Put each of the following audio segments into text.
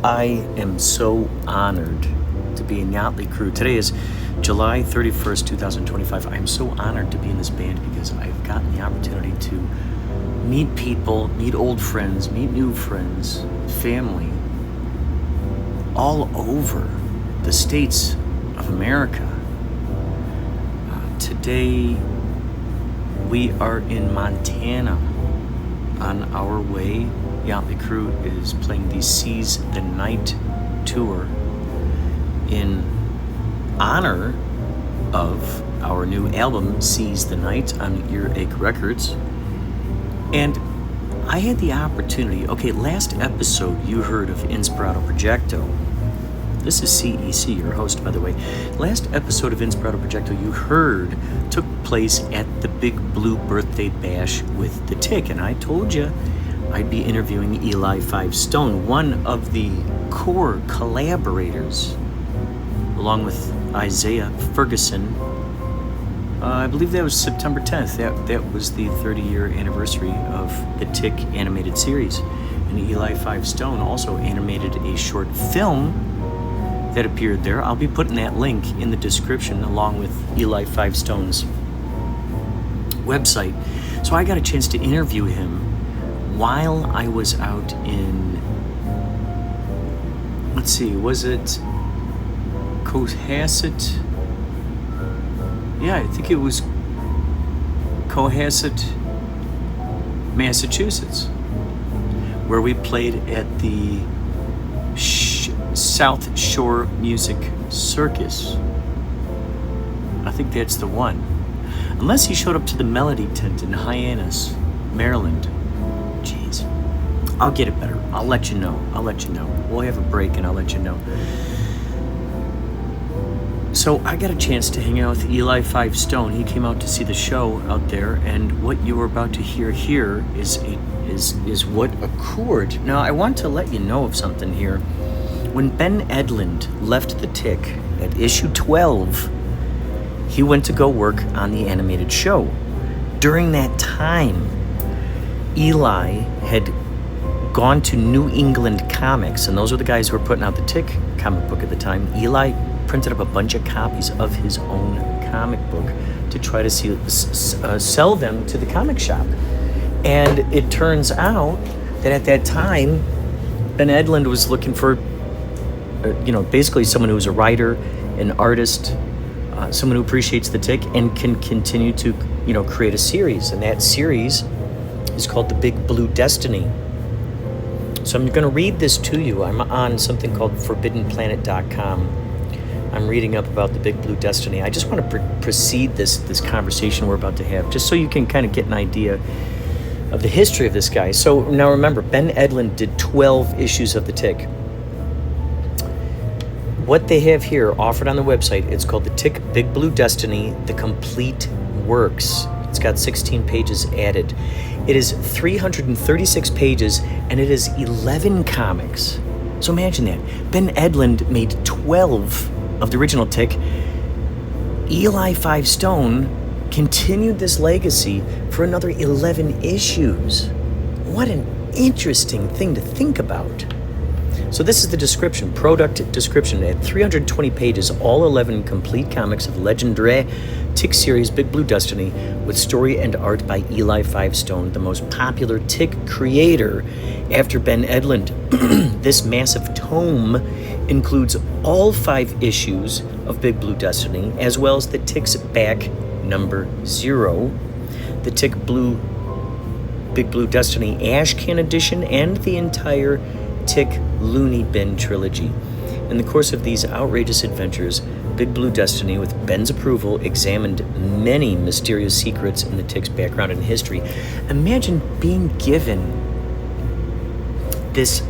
I am so honored to be in Yachtley Crew. Today is July 31st, 2025. I am so honored to be in this band because I've gotten the opportunity to meet people, meet old friends, meet new friends, family, all over the states of America. Today, we are in Montana on our way. Yachtley Crew is playing the Seize the Night tour in honor of our new album, Seize the Night, on Earache Records. And I had the opportunity, last episode you heard of Inspirado Projecto. This is CEC, your host, by the way. Last episode of Inspirado Projecto you heard took place at the Big Blue Birthday Bash with the Tick, and I told you I'd be interviewing Eli5Stone, one of the core collaborators, along with Isaiah Ferguson. I believe that was September 10th. That was the 30-year anniversary of the Tick animated series. And Eli5Stone also animated a short film that appeared there. I'll be putting that link in the description along with Eli5Stone's website. So I got a chance to interview him while I was out in, was it Cohasset? Yeah, I think it was Cohasset, Massachusetts, where we played at the South Shore Music Circus. I think that's the one. Unless he showed up to the Melody Tent in Hyannis, Maryland. Jeez. I'll get it better. I'll let you know. We'll have a break and I'll let you know. So I got a chance to hang out with Eli5Stone. He came out to see the show out there, and what you were about to hear here is what occurred. Now I want to let you know of something here. When Ben Edlund left the Tick at issue 12, he went to go work on the animated show. During that time, Eli had gone to New England Comics, and those are the guys who were putting out the Tick comic book at the time. Eli printed up a bunch of copies of his own comic book to try to sell them to the comic shop. And it turns out that at that time, Ben Edlund was looking for basically someone who's a writer, an artist, someone who appreciates the Tick and can continue to, create a series. And that series is called The Big Blue Destiny. So I'm going to read this to you. I'm on something called ForbiddenPlanet.com. I'm reading up about The Big Blue Destiny. I just want to precede this conversation we're about to have, just so you can kind of get an idea of the history of this guy. So now remember, Ben Edlund did 12 issues of the Tick. What they have here offered on the website, it's called The Tick Big Blue Destiny, The Complete Works. It's got 16 pages added. It is 336 pages, and it is 11 comics. So imagine that. Ben Edlund made 12 of the original Tick. Eli5Stone continued this legacy for another 11 issues. What an interesting thing to think about. So this is the description, product description. At 320 pages, all 11 complete comics of legendary Tick series Big Blue Destiny, with story and art by Eli5Stone, the most popular Tick creator after Ben Edlund. This massive tome includes all 5 issues of Big Blue Destiny, as well as the Tick's back number 0, the Tick Big Blue Destiny Ash Can Edition, and the entire Tick Looney Bin trilogy. In the course of these outrageous adventures, Big Blue Destiny, with Ben's approval, examined many mysterious secrets in the Tick's background and history. Imagine being given this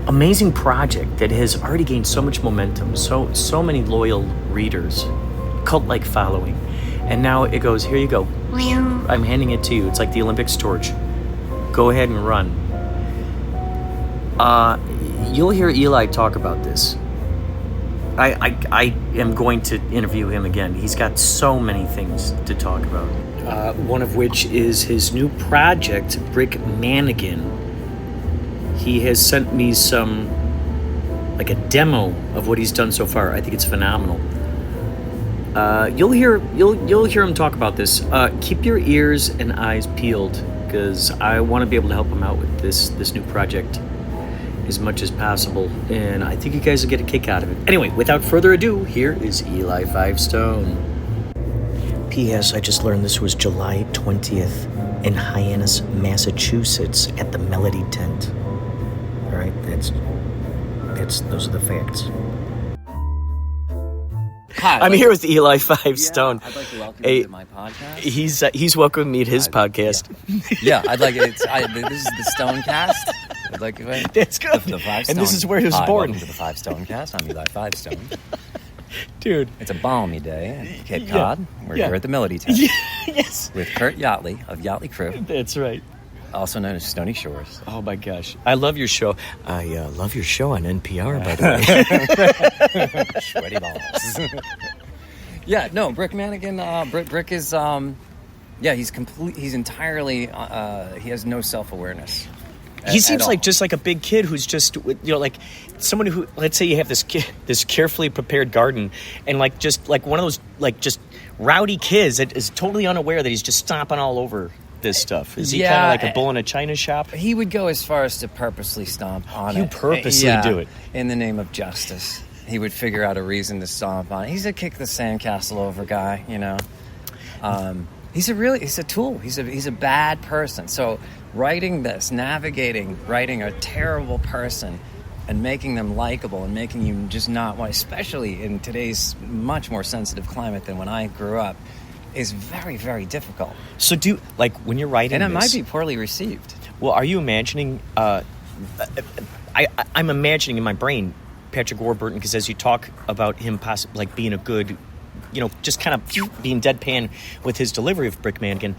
amazing project that has already gained so much momentum, so many loyal readers, cult-like following, and now it goes, here you go. I'm handing it to you. It's like the Olympics torch. Go ahead and run. You'll hear Eli talk about this. I am going to interview him again. He's got so many things to talk about. One of which is his new project, MANNIGAN. He has sent me some like a demo of what he's done so far. I think it's phenomenal. You'll hear him talk about this. Keep your ears and eyes peeled, because I want to be able to help him out with this new project as much as possible, and I think you guys will get a kick out of it. Anyway, without further ado, here is Eli5Stone. P.S. I just learned this was July 20th in Hyannis, Massachusetts at the Melody Tent. All right, those are the facts. Hi, I'm here with Eli5Stone. I'd like to welcome you to my podcast. He's welcoming me to his podcast. Yeah, I'd like it. This is the Stonecast. I'd like it. That's good. The 5 And this is where he was born. Welcome to the 5 Stonecast. I'm Eli5Stone. Dude. It's a balmy day at Cape Cod. We're here at the Melody Tent. Yes. With Curt Yachtley of Yachtley Crew. That's right. Also known as Stoney Shores. Oh my gosh. I love your show. I love your show on NPR, by the way. Sweaty balls. Yeah, no, Brick Mannigan, Brick is, he's entirely, he has no self-awareness. He seems like just like a big kid who's just, like someone who, let's say you have this carefully prepared garden, and just one of those just rowdy kids that is totally unaware that he's just stomping all over this stuff. Is he kind of like a bull in a china shop? He would go as far as to purposely stomp on it. You purposely do it. In the name of justice. He would figure out a reason to stomp on it. He's a kick the sandcastle over guy, He's a tool. He's a bad person. So writing a terrible person and making them likable and making you just not want, especially in today's much more sensitive climate than when I grew up, is very, very difficult. So when you're writing and it this, might be poorly received. Well, are you imagining, I'm imagining in my brain Patrick Warburton, because as you talk about him possibly being a good, just kind of being deadpan with his delivery of Brick Mannigan,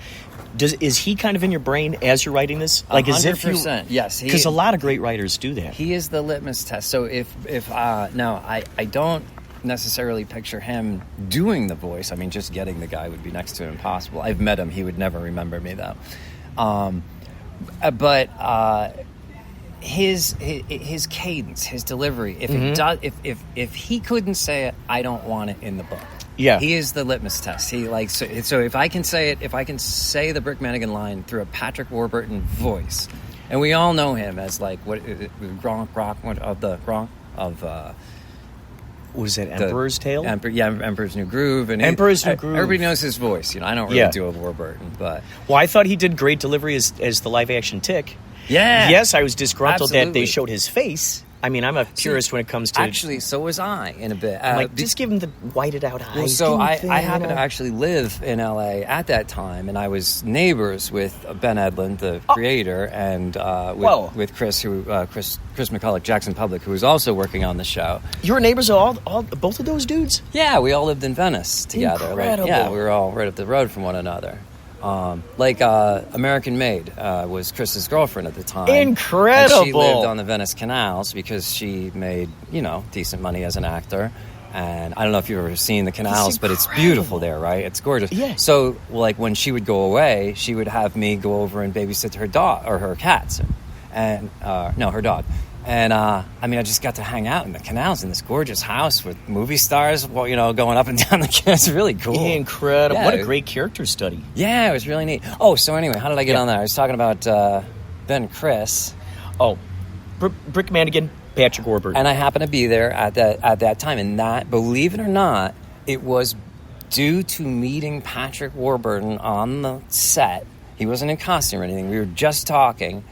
is he kind of in your brain as you're writing this? 100%, yes. Because a lot of great writers do that. He is the litmus test. So I don't necessarily picture him doing the voice. I mean, just getting the guy would be next to impossible. I've met him. He would never remember me, though. But his cadence, his delivery, if he couldn't say it, I don't want it in the book. Yeah. He is the litmus test. So if I can say it, if I can say the Brick Mannigan line through a Patrick Warburton voice, and we all know him as was that Emperor's Tale? Emperor's New Groove. And Emperor's New Groove. Everybody knows his voice. I don't really do a Warburton, but... Well, I thought he did great delivery as the live-action Tick. Yeah. Yes, I was disgruntled Absolutely. that they showed his face. I mean, I'm a purist when it comes to... Actually, so was I, in a bit. Just give him the whited-out eyes. Well, so I happened to actually live in L.A. at that time, and I was neighbors with Ben Edlund, the creator, and with Chris McCulloch, Jackson Public, who was also working on the show. You were neighbors of both of those dudes? Yeah, we all lived in Venice together. Incredible. We were all right up the road from one another. American Maid was Chris's girlfriend at the time. Incredible. And she lived on the Venice canals because she made, decent money as an actor. And I don't know if you've ever seen the canals, but it's beautiful there, right? It's gorgeous. Yeah. So, when she would go away, she would have me go over and babysit her dog, or her cats. And, her dog. And, I just got to hang out in the canals in this gorgeous house with movie stars, going up and down the canals. It's really cool. Incredible. Yeah, what a great character study. Yeah, it was really neat. Oh, so anyway, how did I get on that? I was talking about Ben Chris. Oh, Brick Mannigan, Patrick Warburton. And I happened to be there at that time. And that, believe it or not, it was due to meeting Patrick Warburton on the set. He wasn't in costume or anything. We were just talking.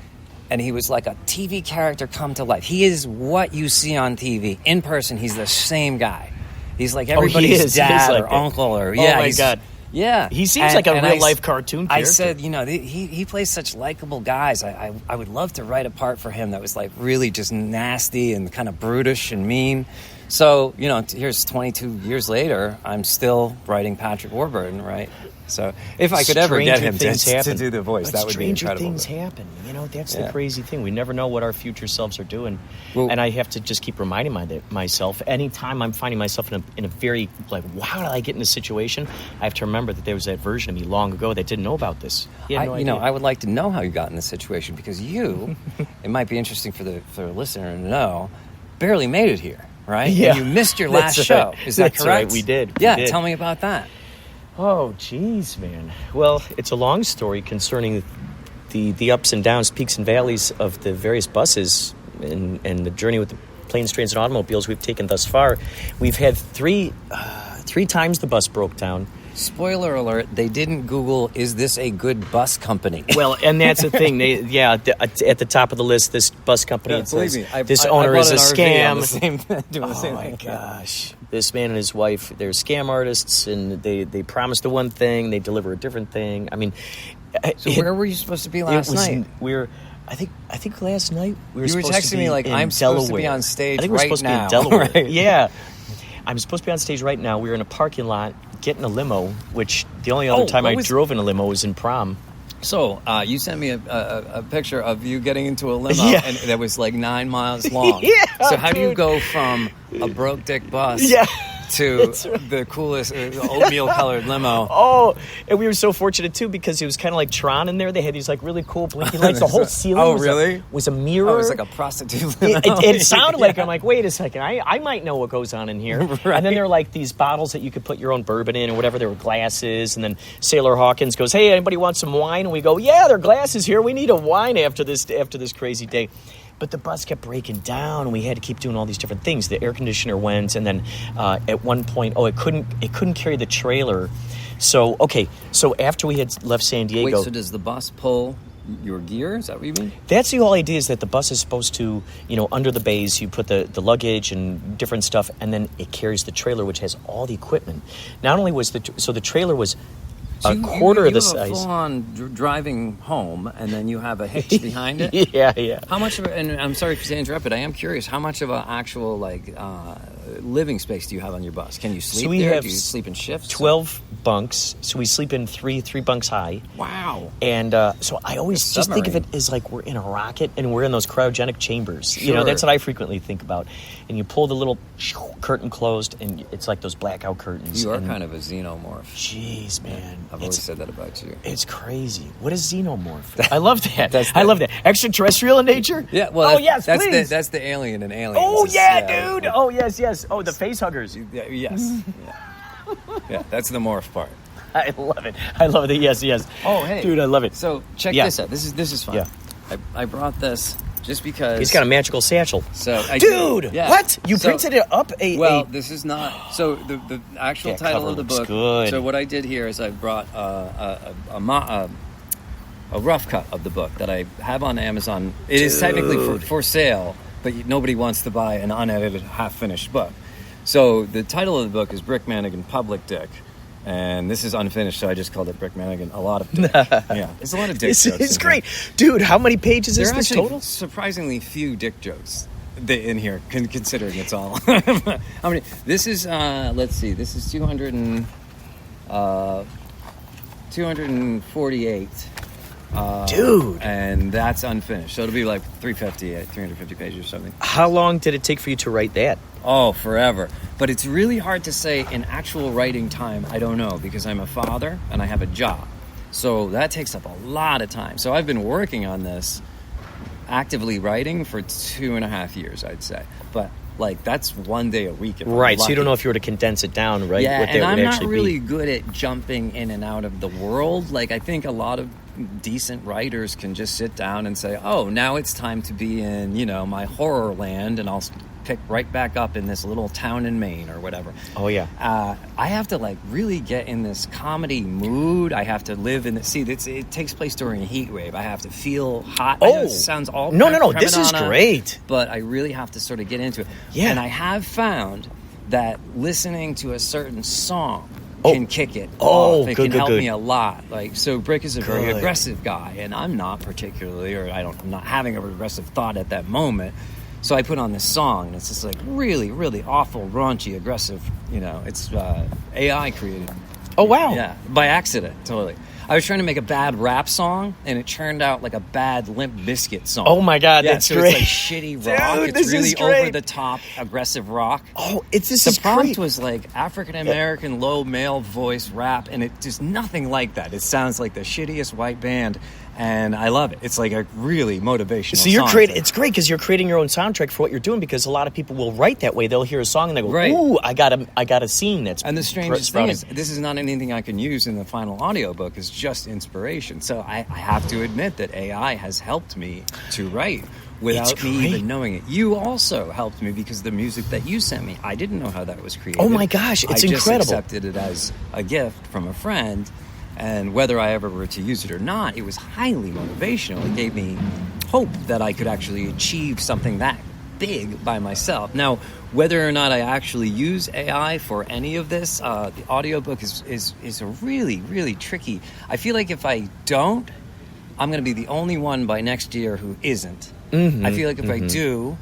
And he was like a TV character come to life. He is what you see on TV. In person, he's the same guy. He's like everybody's dad or uncle or... Oh, my God. Yeah. He seems like a real-life cartoon character. I said, he plays such likable guys. I would love to write a part for him that was like really just nasty and kind of brutish and mean. So, here's 22 years later, I'm still writing Patrick Warburton, right? So if I could ever get him to do the voice, that would be incredible. Stranger things happen. That's the crazy thing. We never know what our future selves are doing. Well, and I have to just keep reminding myself, anytime I'm finding myself in a very, wow, did I get in a situation? I have to remember that there was that version of me long ago that didn't know about this. I would like to know how you got in this situation, because it might be interesting for the listener to know. barely made it here, right? Yeah. And you missed your last That's show. right. Is that That's correct? right, we did. We Yeah, did. tell me about that. Oh, geez, man. Well, it's a long story concerning the ups and downs, peaks and valleys of the various buses and the journey with the planes, trains, and automobiles we've taken thus far. We've had three times the bus broke down. Spoiler alert, they didn't Google, is this a good bus company? Well, and that's the thing. At the top of the list, this bus company, it says, this owner is a scam. Oh, my gosh. This man and his wife, they're scam artists, and they promise the one thing, they deliver a different thing. I mean... So where were you supposed to be last night? I think last night we were you were supposed to texting be me like, in I'm Delaware. supposed to be on stage I think we're right supposed now. to be in Delaware. Right. Yeah. I'm supposed to be on stage right now. We were in a parking lot getting a limo, which the only other time I drove in a limo was in prom. So you sent me a picture of you getting into a limo, Yeah. and that was like 9 miles long. Yeah, so how do you dude. go from a broke dick bus Yeah. to the coolest oatmeal-colored limo? Oh, and we were so fortunate, too, because it was kind of like Tron in there. They had these, like, really cool blinking lights. The whole ceiling was a mirror. Oh, it was like a prostitute limo. It sounded like, I'm like, wait a second, I might know what goes on in here. Right. And then there were, like, these bottles that you could put your own bourbon in or whatever. There were glasses. And then Sailor Hawkins goes, hey, anybody want some wine? And we go, yeah, there are glasses here. We need a wine after this crazy day. But the bus kept breaking down, and we had to keep doing all these different things. The air conditioner went, and then at one point, it couldn't carry the trailer. So after we had left San Diego... Wait, so does the bus pull your gear? Is that what you mean? That's the whole idea, is that the bus is supposed to, under the bays, you put the luggage and different stuff, and then it carries the trailer, which has all the equipment. Not only was the trailer was a quarter of the size. You have a full-on driving home, and then you have a hitch behind it? Yeah. How much of it, and I'm sorry to interrupt, but I am curious, how much of an actual, living space do you have on your bus? Can you sleep there? Do you sleep in shifts? 12 bunks, so we sleep in three bunks high. Wow. And so I always just think of it as like we're in a rocket and we're in those cryogenic chambers. Sure. That's what I frequently think about. And you pull the little curtain closed, and it's like those blackout curtains. You are kind of a xenomorph. Jeez, man. I've always said that about you. It's crazy. What is xenomorph? I love that. I love that. Extraterrestrial in nature? Yeah, well, yes, please. That's the alien in Aliens. Oh, yeah, dude. Oh, yes. Oh, the face huggers. Yes. Yeah, that's the morph part. I love it. Yes. Oh, hey. Dude, I love it. So, check this out. This is fun. Yeah. I brought this just because... He's got a magical satchel. So, dude, yeah. what? You printed it up? This is not... So, the actual title of the book... Good. So, what I did here is I brought a rough cut of the book that I have on Amazon. It is technically for sale, but nobody wants to buy an unedited, half-finished book. So, the title of the book is Brick Mannigan Public Dick. And this is unfinished, so I just called it Brick Mannigan. A lot of dick. Yeah, it's a lot of dick jokes. It's great. Dude, how many pages is this total? Surprisingly few dick jokes in here, considering it's all. How many? This is, let's see, this is 248. Dude. And that's unfinished. So it'll be like 350 pages or something. How long did it take for you to write that? Oh, forever. But it's really hard to say in actual writing time. I don't know, because I'm a father and I have a job. So that takes up a lot of time. So I've been working on this, actively writing, for 2.5 years, I'd say. But that's one day a week. Right, so you don't know if you were to condense it down, right? Yeah, and I'm not really be. good at jumping in and out of the world. I think a lot of decent writers can just sit down and say, oh, now it's time to be in, my horror land, and I'll pick right back up in this little town in Maine or whatever. Oh, yeah. I have to, really get in this comedy mood. I have to live in it takes place during a heat wave. I have to feel hot. Oh. I know it sounds all No, this is great. But I really have to sort of get into it. Yeah. And I have found that listening to a certain song can kick it off. It can help me a lot. So Brick is a very aggressive guy, and I'm not particularly, I'm not having a aggressive thought at that moment. So I put on this song, and it's just really, really awful, raunchy, aggressive. It's AI created. Oh, wow. Yeah, by accident, totally. I was trying to make a bad rap song, and it turned out like a bad Limp Bizkit song. Oh, my God, that's great. It's shitty rock. Dude, it's really is great. over-the-top, aggressive rock. Oh, The prompt was African-American low male voice rap, and it just nothing like that. It sounds like the shittiest white band. And I love it. It's like a really motivational So you're song. creating. It's great because you're creating your own soundtrack for what you're doing. Because a lot of people will write that way. They'll hear a song and they go, Right. "Ooh, I got a scene that's." And the strangest thing is, this is not anything I can use in the final audiobook. It's just inspiration. So I have to admit that AI has helped me to write without me even knowing it. You also helped me because the music that you sent me, I didn't know how that was created. Oh my gosh, it's incredible. I just accepted it as a gift from a friend. And whether I ever were to use it or not, it was highly motivational. It gave me hope that I could actually achieve something that big by myself. Now, whether or not I actually use AI for any of this, the audiobook is a really, really tricky. I feel like if I don't, I'm going to be the only one by next year who isn't. Mm-hmm, I feel like if I do,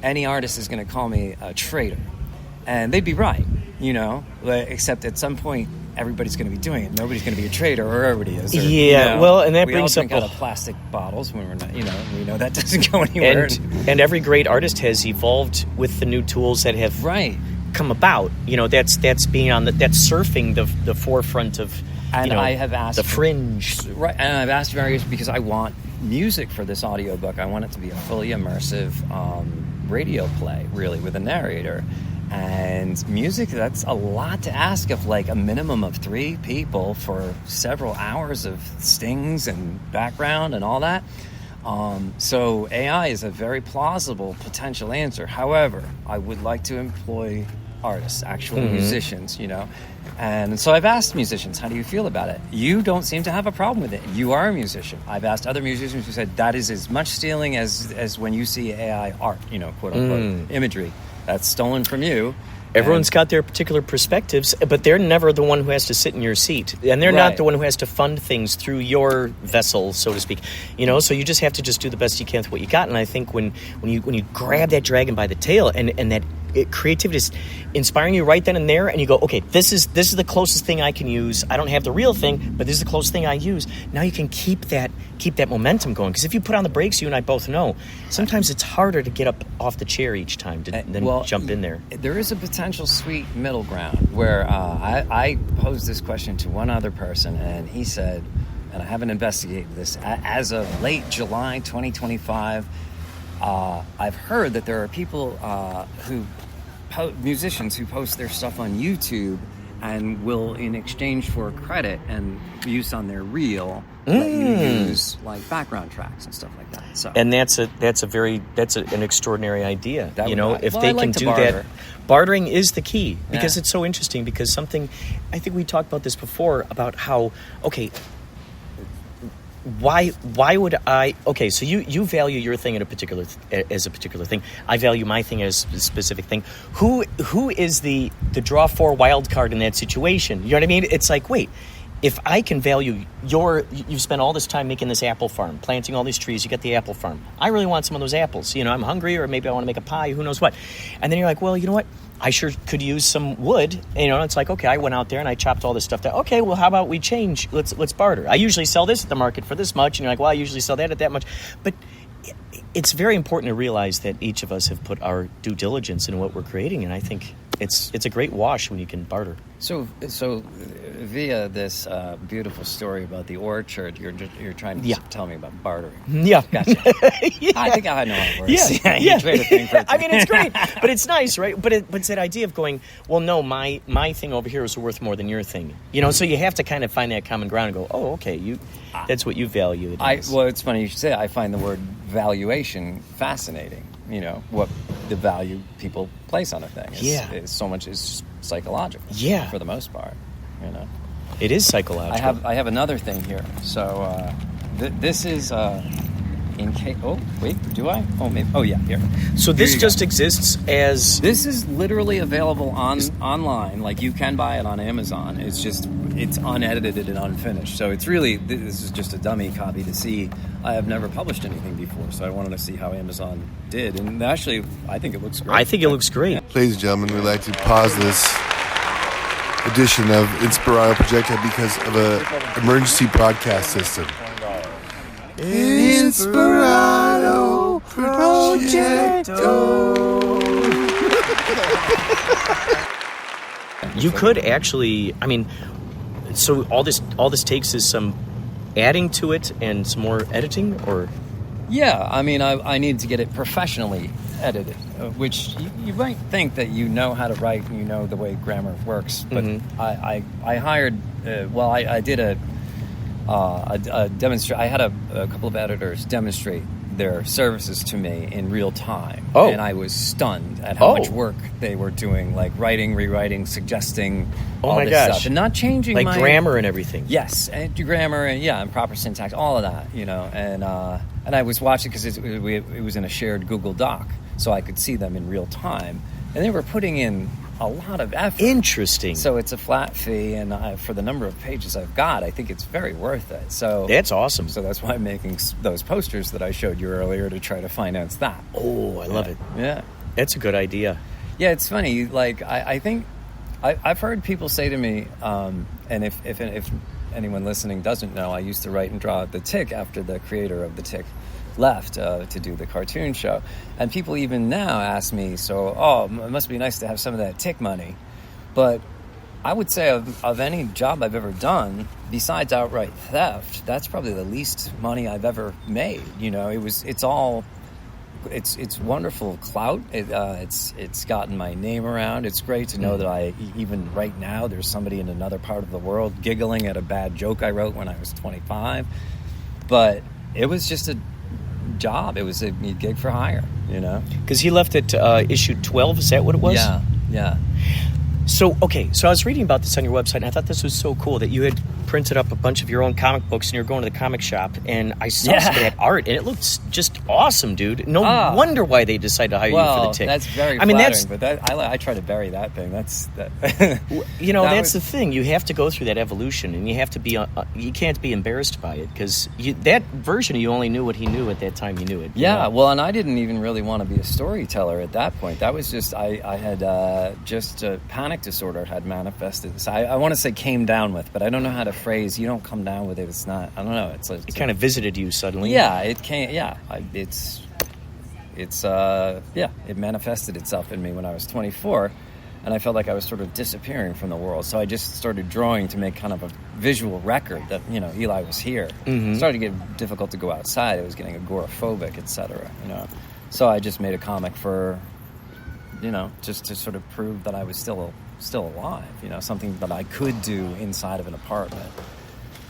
any artist is going to call me a traitor. And they'd be right, except at some point, everybody's going to be doing it. Nobody's going to be a traitor, or everybody is. Or, well, and that we brings all up drink out of plastic bottles when we're not. We know that doesn't go anywhere. And every great artist has evolved with the new tools that have come about. That's being that's surfing the forefront of. And I have asked the fringe. Right, and I've asked various because I want music for this audiobook. I want it to be a fully immersive radio play, really, with a narrator. And music, that's a lot to ask of like a minimum of 3 people for several hours of stings and background and all that. So AI is a very plausible potential answer. However, I would like to employ artists, actual musicians, And so I've asked musicians, how do you feel about it? You don't seem to have a problem with it. You are a musician. I've asked other musicians who said that is as much stealing as when you see AI art, quote unquote, imagery. That's stolen from you. Everyone's got their particular perspectives, but they're never the one who has to sit in your seat. And they're not the one who has to fund things through your vessel, so to speak. So you just have to just do the best you can with what you got. And I think when you grab that dragon by the tail and that creativity is inspiring you right then and there, and you go, okay, this is the closest thing I can use. I don't have the real thing, but this is the closest thing I use. Now you can keep that momentum going. Because if you put on the brakes, you and I both know, sometimes it's harder to get up off the chair each time than jump in there. There is a potential sweet middle ground where I posed this question to one other person, and he said, and I haven't investigated this, as of late July 2025, I've heard that there are people musicians who post their stuff on YouTube and will, in exchange for credit and use on their reel, let you use like background tracks and stuff like that. So, and that's an extraordinary idea. If they can do that, bartering is the key because it's so interesting. Because something, I think we talked about this before about how why would I? Okay, so you value your thing as a particular thing. I value my thing as a specific thing. Who is the draw for wild card in that situation? You know what I mean? It's like, wait, if I can value you've spent all this time making this apple farm, planting all these trees, you got the apple farm. I really want some of those apples. I'm hungry, or maybe I want to make a pie. Who knows what? And then you're like, well, you know what? I sure could use some wood. It's like, okay, I went out there and I chopped all this stuff down. Okay, well, how about we change? Let's barter. I usually sell this at the market for this much. And you're like, well, I usually sell that at that much. But it's very important to realize that each of us have put our due diligence in what we're creating. And I think it's a great wash when you can barter. So via this beautiful story about the orchard, you're trying to tell me about bartering. Yeah, gotcha. I think I know how it works. Yeah. Trade a thing for a thing. I mean, it's great, but it's nice, right? But it's that idea of going, well, no, my thing over here is worth more than your thing. So you have to kind of find that common ground and go, oh, okay, that's what you value. Well, it's funny you should say. I find the word valuation fascinating. What the value people place on a thing is so much is psychological. Yeah, for the most part. It is psychological. I have another thing here. So this is in case. Oh wait, do I? Oh maybe. Oh yeah, here. So this just exists as. This is literally available online. Like you can buy it on Amazon. It's unedited and unfinished. So it's really, this is just a dummy copy to see. I have never published anything before, so I wanted to see how Amazon did. And actually, I think it looks great. I think it looks great. Ladies and gentlemen, we'd like to pause this edition of Inspirado Projecto because of an emergency broadcast system. Inspirado Projecto. You could actually, so all this takes is some adding to it and some more editing, or? Yeah, I mean, I need to get it professionally edited, which you might think that you know how to write and you know the way grammar works, but I hired, I did a demonstrate. I had a couple of editors demonstrate their services to me in real time, and I was stunned at how much work they were doing, like writing, rewriting, suggesting all this stuff, and not changing like my grammar and everything. Yes, and grammar and proper syntax, all of that, and I was watching because it was in a shared Google Doc, so I could see them in real time, and they were putting in a lot of effort. Interesting. So it's a flat fee, and for the number of pages I've got, I think it's very worth it. So that's awesome. So that's why I'm making those posters that I showed you earlier to try to finance that. Oh, I love it. Yeah, that's a good idea. Yeah, it's funny. Like I think I've heard people say to me, and if anyone listening doesn't know, I used to write and draw The Tick after the creator of The Tick left to do the cartoon show, and people even now ask me, it must be nice to have some of that Tick money. But I would say of any job I've ever done besides outright theft, that's probably the least money I've ever made. It's wonderful clout. It's gotten my name around. It's great to know that even right now there's somebody in another part of the world giggling at a bad joke I wrote when I was 25. But it was just a job. It was a gig for hire, Because he left at issue 12, is that what it was? Yeah. So I was reading about this on your website, and I thought this was so cool that you had printed up a bunch of your own comic books, and you were going to the comic shop, and I saw some of that art, and it looks just awesome, dude. No wonder why they decided to hire you for the Tick. That's very flattering, but I try to bury that thing. That's the thing. You have to go through that evolution, and you have to be. You can't be embarrassed by it, because that version, you only knew what he knew at that time. You knew it. Yeah, well, and I didn't even really want to be a storyteller at that point. That was just I had just a panic disorder had manifested. So I want to say came down with, but I don't know how to phrase. You don't come down with it. It's not. I don't know. It kind of visited you suddenly. Yeah, it came. Yeah, it manifested itself in me when I was 24, and I felt like I was sort of disappearing from the world. So I just started drawing to make kind of a visual record that Eli was here. Mm-hmm. It started to get difficult to go outside. It was getting agoraphobic, etc. So I just made a comic for, just to sort of prove that I was still alive. Something that I could do inside of an apartment.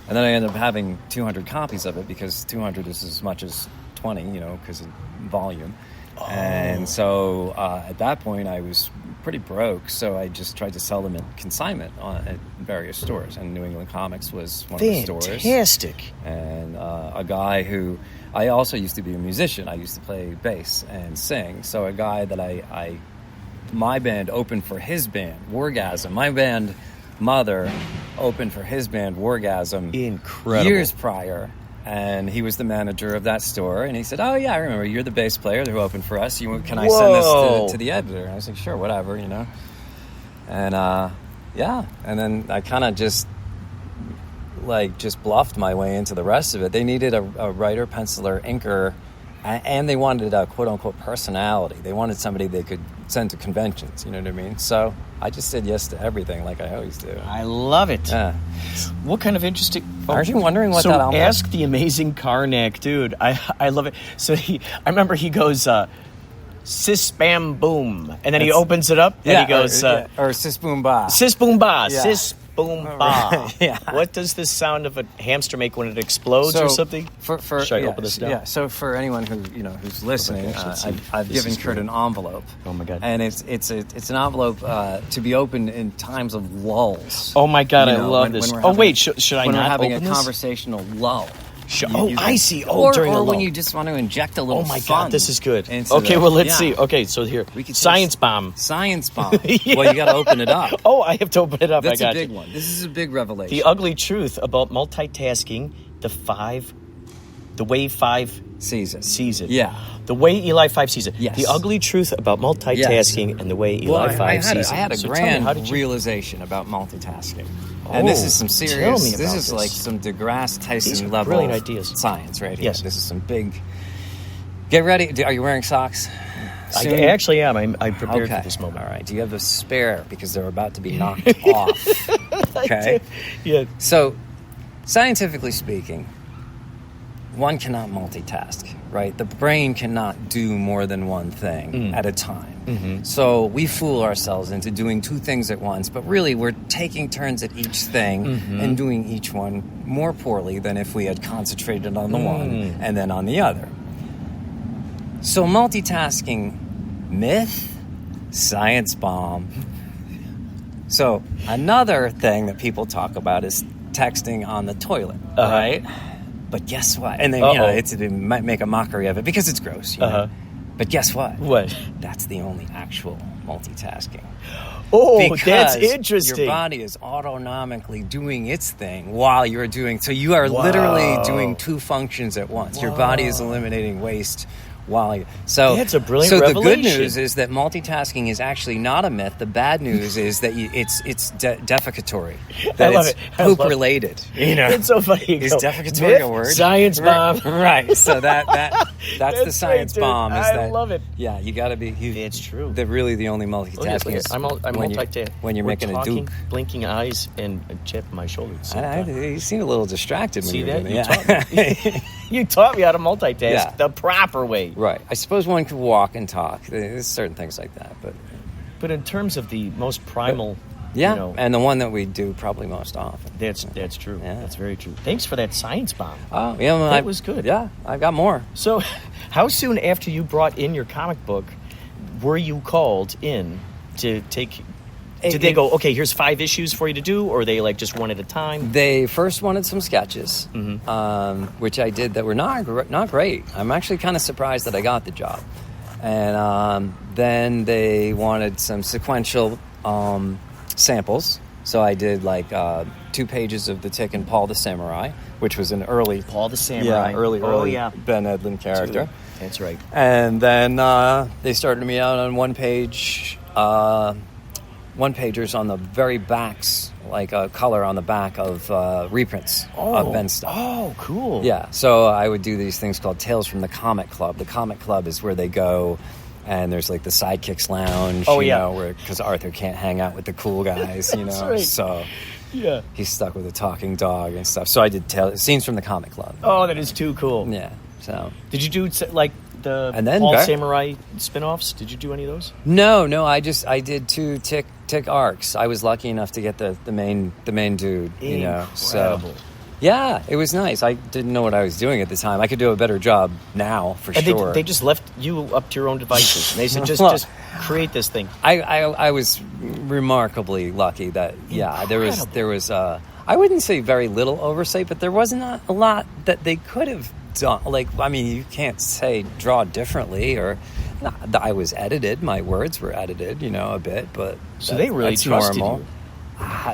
And then I ended up having 200 copies of it, because 200 is as much as 20, because of volume. Oh. And so at that point, I was pretty broke, so I just tried to sell them at consignment at various stores. And New England Comics was one of the stores. Fantastic. And a guy who... I also used to be a musician. I used to play bass and sing. So a guy that my band opened for his band, Wargasm. My band, Mother, opened for his band, Wargasm. Incredible. Years prior. And he was the manager of that store. And he said, "Oh, yeah, I remember. You're the bass player who opened for us. Can I send this to the editor?" And I was like, "Sure, whatever, And, And then I kind of just bluffed my way into the rest of it. They needed a writer, penciler, inker, and they wanted a quote-unquote personality. They wanted somebody they could send to conventions, you know what I mean? So I just said yes to everything, like I always do. I love it. Yeah. What kind of interesting... Aren't you wondering what that album is? So Ask the Amazing Karnak, dude. I love it. So I remember he goes... Sis bam boom, and then he opens it up and he goes or sis boom ba. Sis boom ba. Sis boom ba. Yeah. What does the sound of a hamster make when it explodes or something? Should I open this now? Yeah. So for anyone who's listening, I've given Curt an envelope. Oh my god! And it's an envelope to be opened in times of lulls. Oh my god! I love this. Should I not open this? When we're having a conversational lull. I see. During the when you just want to inject a little fun. Oh my god, this is good. Okay, well, let's see. Okay, so here. Science bomb. Science bomb. Yeah. Well, you got to open it up. Oh, I have to open it up. That's I got a big one. This is a big revelation. The ugly truth about multitasking, the way 5 sees it. Yeah. The way Eli5 sees it. Yes. The ugly truth about multitasking and the way Eli5 sees it. I had a grand realization about multitasking. And this is some serious... This is like some DeGrasse Tyson level brilliant ideas. Science right here. Yes. This is some big... Get ready. Are you wearing socks? I actually am. I'm prepared for this moment. All right. Do you have a spare? Because they're about to be knocked off. Okay? Yeah. So, scientifically speaking, one cannot multitask, right? The brain cannot do more than one thing at a time. So we fool ourselves into doing two things at once, but really we're taking turns at each thing and doing each one more poorly than if we had concentrated on the one and then on the other. So multitasking, myth, science bomb. So another thing that people talk about is texting on the toilet, right? But guess what? And then, they might make a mockery of it because it's gross. You know? But guess what? What? That's the only actual multitasking. Oh, Because that's interesting. your body is autonomically doing its thing while you're doing... So you are literally doing two functions at once. Your body is eliminating waste while you... So that's a brilliant So revelation. the good news is that multitasking is actually not a myth. The bad news is that it's defecatory. That I love it's it. I love it. poop-related. You know? It's so funny. Is defecatory a word? Science bomb. Right. So that's the science great, dude. bomb. Is I that, love it. Yeah, you got to be... It's true. They're really the only multitasking. is I'm when multitasking. when you're We're making talking, a duke. blinking eyes, and a chip on my shoulder. At the same time. You seem a little distracted when See you're that? doing You it. taught me. You taught me how to multitask Yeah. the proper way. Right. I suppose one could walk and talk. There's certain things like that, but But in terms of the most primal, yeah, you know, and the one that we do probably most often. that's true. Yeah. That's very true. Thanks for that science bomb. Oh, yeah, well, That was good. Yeah, I've got more. So, how soon after you brought in your comic book were you called in to take? Did they go, okay, here's 5 issues for you to do, or they like just one at a time? They first wanted some sketches, which I did that were not great. I'm actually kind of surprised that I got the job. And then they wanted some sequential samples. So I did like 2 pages of The Tick and Paul the Samurai, which was an early... Paul the Samurai. early yeah. Ben Edlund character. Dude, that's right. And then they started me out on one-pagers on the very backs, like a color on the back of reprints of Ben's stuff. Oh, cool. Yeah, so I would do these things called Tales from the Comic Club. The Comic Club is where they go, and there's like the Sidekicks Lounge, because Arthur can't hang out with the cool guys, you know. right. So Yeah. he's stuck with a talking dog and stuff. So I did scenes from the Comic Club. Oh, that is too cool. Yeah, so... Did you do like the And then Paul Samurai spin-offs? Did you do any of those? No, I did 2 Tick arcs. I was lucky enough to get the main dude, you know. So yeah, it was nice. I didn't know what I was doing at the time. I could do a better job now, for sure. They just left you up to your own devices. And they said, just create this thing. I was remarkably lucky that there was I wouldn't say very little oversight, but there wasn't a lot that they could have done. Like, I mean, you can't say draw differently or... I was edited. My words were edited, you know, a bit, but so they really that's trusted normal.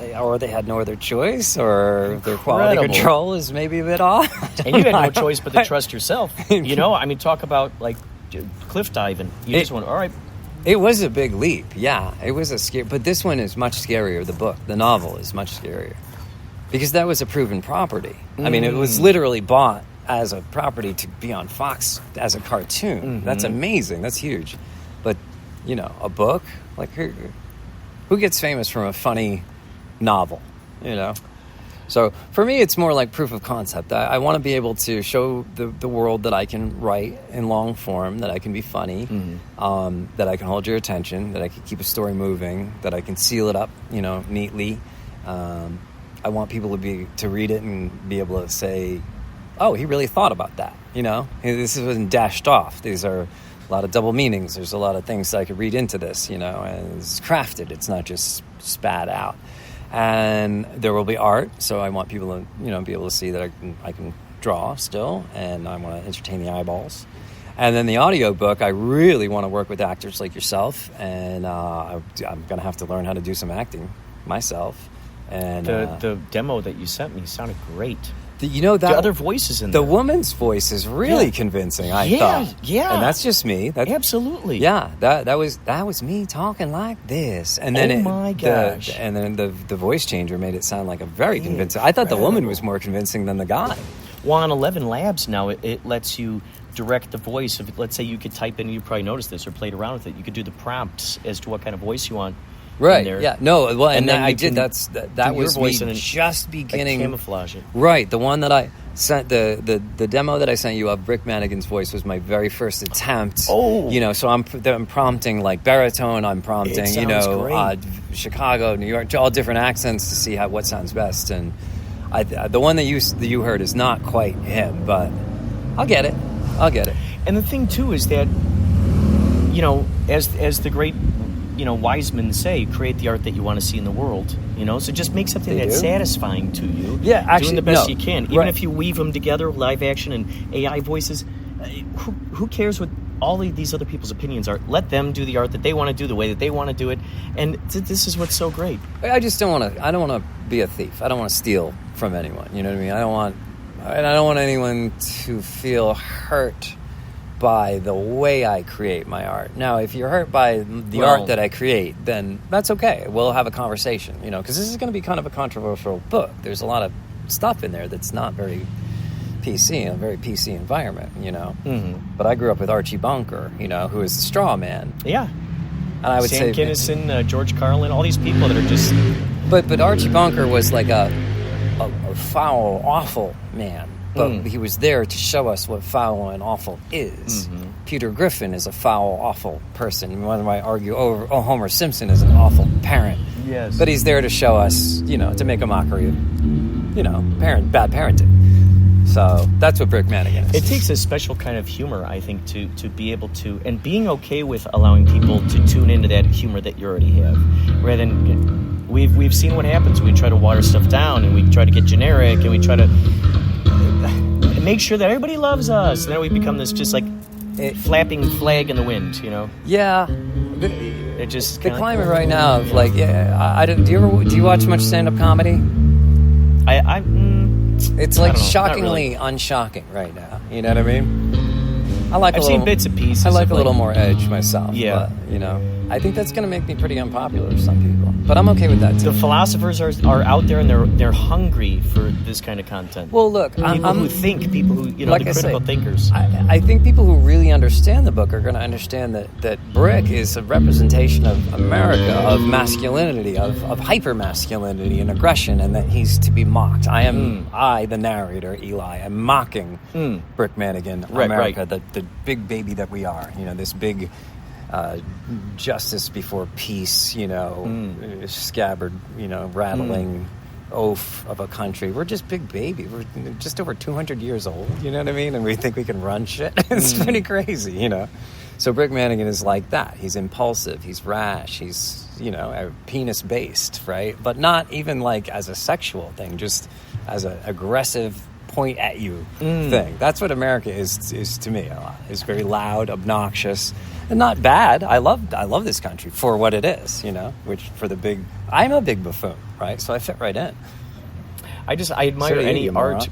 you. Or they had no other choice, or their quality control is maybe a bit off. And you had no choice but to trust yourself. You know, I mean, talk about like cliff diving. You just went, all right. It was a big leap. Yeah, it was a scary. But this one is much scarier. The novel is much scarier because that was a proven property. I mean, it was literally bought as a property to be on Fox as a cartoon. That's amazing. That's huge. But, you know, a book, like who gets famous from a funny novel, you know? So for me, it's more like proof of concept. I want to be able to show the world that I can write in long form, that I can be funny, that I can hold your attention, that I can keep a story moving, that I can seal it up, you know, neatly. I want people to read it and be able to say, oh, he really thought about that, you know? This wasn't dashed off. These are a lot of double meanings. There's a lot of things that I could read into this, you know, and it's crafted. It's not just spat out. And there will be art, so I want people to, you know, be able to see that I can draw still, and I want to entertain the eyeballs. And then the audiobook, I really want to work with actors like yourself, and I'm going to have to learn how to do some acting myself. And The demo that you sent me sounded great. You know, that the other voices in there. The woman's voice is really convincing, I thought. Yeah. And that's just me. Absolutely. Yeah, that was me talking like this. And then my gosh. And then the voice changer made it sound like a very convincing. I thought the woman was more convincing than the guy. Well, on 11 Labs now, it lets you direct the voice. If, let's say you could type in, you probably noticed this or played around with it, you could do the prompts as to what kind of voice you want. Right. Yeah. No. Well, and then I did. That was me and just beginning. Camouflage it. Right. The one that sent the demo that I sent you of Rick Mannigan's voice was my very first attempt. Oh. So I'm prompting like baritone. I'm prompting, It sounds great. Chicago, New York, all different accents to see what sounds best. And the one that you heard is not quite him, but I'll get it. And the thing too is that, as the great, wise men say, create the art that you want to see in the world. So just make something that's satisfying to you. Yeah, actually, doing the best no. you can. Even if you weave them together, live action and AI voices. Who cares what all of these other people's opinions are? Let them do the art that they want to do, the way that they want to do it. And this is what's so great. I just don't want to. I don't want to be a thief. I don't want to steal from anyone. You know what I mean? I don't want anyone to feel hurt by the way I create my art. Now, if you're hurt by the art that I create, then that's okay. We'll have a conversation, because this is going to be kind of a controversial book. There's a lot of stuff in there that's not very PC, a very PC environment, Mm-hmm. But I grew up with Archie Bunker, who is the straw man. Yeah. And I would Sam say Kinison, George Carlin, all these people that are just... But Archie Bunker was like a foul, awful man. But he was there to show us what foul and awful is. Mm-hmm. Peter Griffin is a foul, awful person. One might argue, Homer Simpson is an awful parent. Yes. But he's there to show us, to make a mockery of, bad parenting. So that's what Rick Mannigan is. It takes a special kind of humor, I think, to be able to, and being okay with allowing people to tune into that humor that you already have, rather than we've seen what happens. We try to water stuff down, and we try to get generic, and we try to make sure that everybody loves us. And then we become this just like flapping flag in the wind, Yeah. It just the climate right now of like, do you watch much stand-up comedy? It's like shockingly unshocking right now. You know what I mean? I've seen bits and pieces. I like a little more edge myself. Yeah. But, I think that's going to make me pretty unpopular with some people. But I'm okay with that too. The philosophers are out there, and they're hungry for this kind of content. Well, look, people who like the critical thinkers. I think people who really understand the book are going to understand that Brick is a representation of America, of masculinity, of hyper-masculinity and aggression, and that he's to be mocked. I, the narrator, Eli, am mocking Brick Mannigan, America, the big baby that we are. This big... justice before peace, scabbard, rattling oaf of a country. We're just big baby. We're just over 200 years old, you know what I mean? And we think we can run shit. It's pretty crazy, So Brick Mannigan is like that. He's impulsive. He's rash. He's, penis-based, right? But not even like as a sexual thing, just as an aggressive point at you thing. That's what America is to me a lot. It's very loud, obnoxious, and not bad. I love this country for what it is, which for the big... I'm a big buffoon, right? So I fit right in. I admire any art.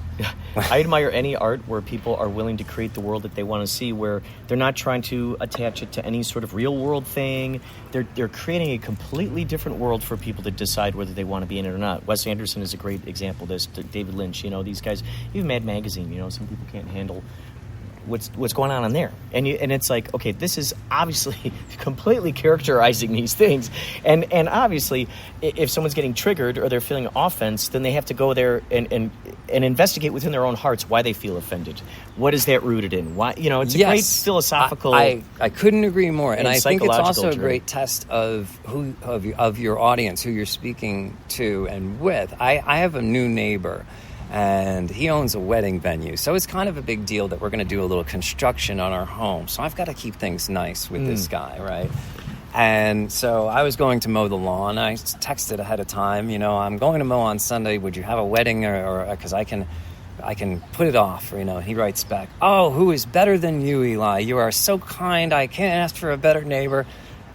I admire any art where people are willing to create the world that they want to see, where they're not trying to attach it to any sort of real world thing. They're creating a completely different world for people to decide whether they want to be in it or not. Wes Anderson is a great example of this. David Lynch, these guys, even Mad Magazine, some people can't handle what's going on in there, and it's like, okay, this is obviously completely characterizing these things, and obviously if someone's getting triggered or they're feeling offense, then they have to go there and investigate within their own hearts why they feel offended. What is that rooted in? Why, it's a great philosophical. I couldn't agree more, and I think it's also a journey. great test of of your audience, who you're speaking to and with. I have a new neighbor, and he owns a wedding venue. So it's kind of a big deal that we're going to do a little construction on our home. So I've got to keep things nice with this guy, right? And so I was going to mow the lawn. I texted ahead of time, I'm going to mow on Sunday. Would you have a wedding? Or because I can put it off. And he writes back, "Oh, who is better than you, Eli? You are so kind. I can't ask for a better neighbor."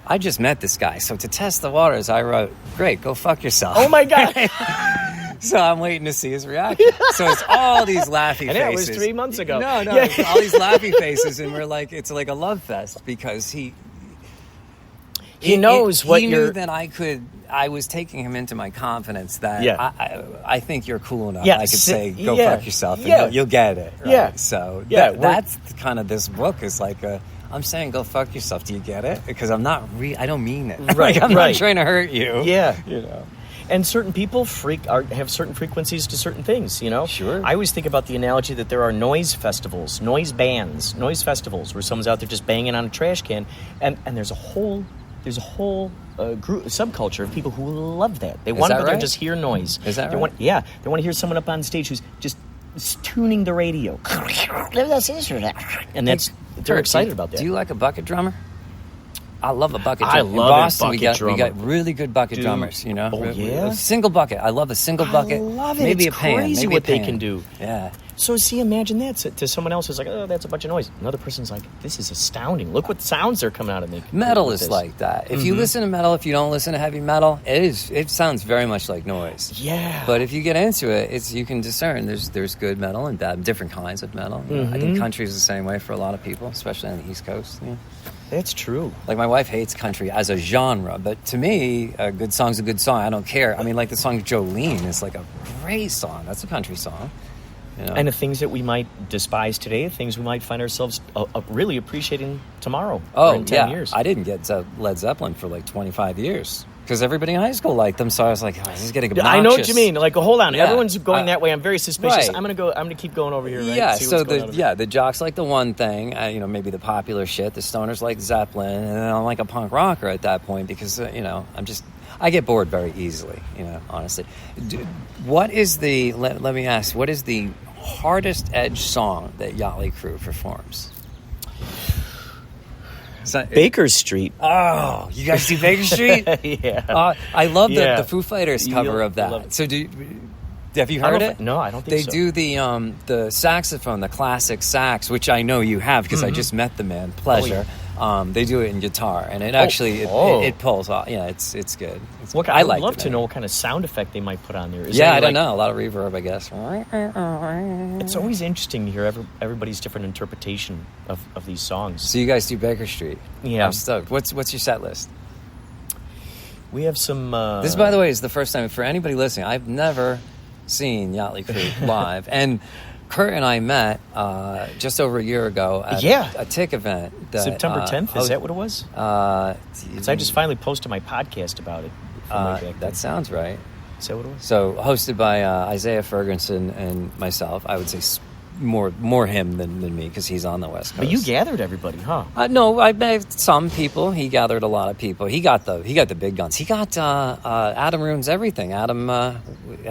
I just met this guy. So to test the waters, I wrote, "Great, go fuck yourself." Oh, my God. So I'm waiting to see his reaction. So it's all these laughy faces. And that was 3 months ago. No, it's all these laughy faces, and we're like, it's like a love fest, because he knows what he you're... knew that I was taking him into my confidence that I think you're cool enough. Yeah, I could say, go fuck yourself, and you'll get it. Right? Yeah. So that's kind of this book is like I'm saying, go fuck yourself. Do you get it? Because I don't mean it. Right. I'm not trying to hurt you. Yeah. And certain people have certain frequencies to certain things, you know? Sure. I always think about the analogy that there are noise festivals, noise festivals, where someone's out there just banging on a trash can, and there's a whole group, subculture of people who love that. They want to go there and just hear noise. Is that right? They want to hear someone up on stage who's just tuning the radio. And they're excited about that. Do you like a bucket drummer? I love a bucket I drummer. In love a Boston, bucket drummer. we got really good bucket Dude. drummers, you know? Oh, yeah? A single bucket. I love a single bucket. I love it. Maybe It's a pan. crazy Maybe what a they pan. can do. Yeah. So see, imagine that to someone else who's like, oh, that's a bunch of noise. Another person's like, this is astounding. Look what sounds are coming out of me. Metal with is this. like that. If you listen to metal, if you don't listen to heavy metal, it sounds very much like noise. Yeah. But if you get into it, you can discern. There's good metal and bad, different kinds of metal. You know, I think country is the same way for a lot of people, especially on the East Coast. You know? That's true. Like my wife hates country as a genre, but to me, a good song's a good song. I don't care. I mean, like the song Jolene is like a great song. That's a country song. You know? And the things that we might despise today, things we might find ourselves really appreciating tomorrow Oh, or in 10 yeah. years. I didn't get Led Zeppelin for like 25 years because everybody in high school liked them. So I was like, oh, this is getting obnoxious. I know what you mean. Like, hold on. Yeah. Everyone's going that way. I'm very suspicious. Right. I'm gonna keep going over here. Right? Yeah, See so what's going on over here. the jocks like the one thing, maybe the popular shit. The stoners like Zeppelin, and then I'm like a punk rocker at that point because I get bored very easily. Honestly, what is the? Let me ask. What is the hardest edge song that Yachtley Crew performs? Baker Street. Oh, you guys do Baker Street? Yeah. I love Yeah. the Foo Fighters cover of love that. it. So have you heard it? No, I don't think They so. do the saxophone, the classic sax, which I know you have because I just met the man. Pleasure. They do it in guitar, and it actually it pulls off. Yeah, it's good. I like love it, to man. know what kind of sound effect they might put on there. Is Yeah, there I don't like- know. A lot of reverb, I guess. It's always interesting to hear everybody's different interpretation of these songs. So you guys do Baker Street? Yeah. I'm stoked. What's your set list? We have some... This, by the way, is the first time for anybody listening. I've never seen Yachtley Crew live, and Curt and I met just over a year ago at a TIC event. September 10th, is that what it was? 'Cause I just finally posted my podcast about it. From way back then. That sounds right. Is that what it was? So hosted by Isaiah Ferguson and myself. I would say more him than me because he's on the West Coast. But you gathered everybody, huh? No, I met some people. He gathered a lot of people. He got the big guns. He got Adam ruins everything. Adam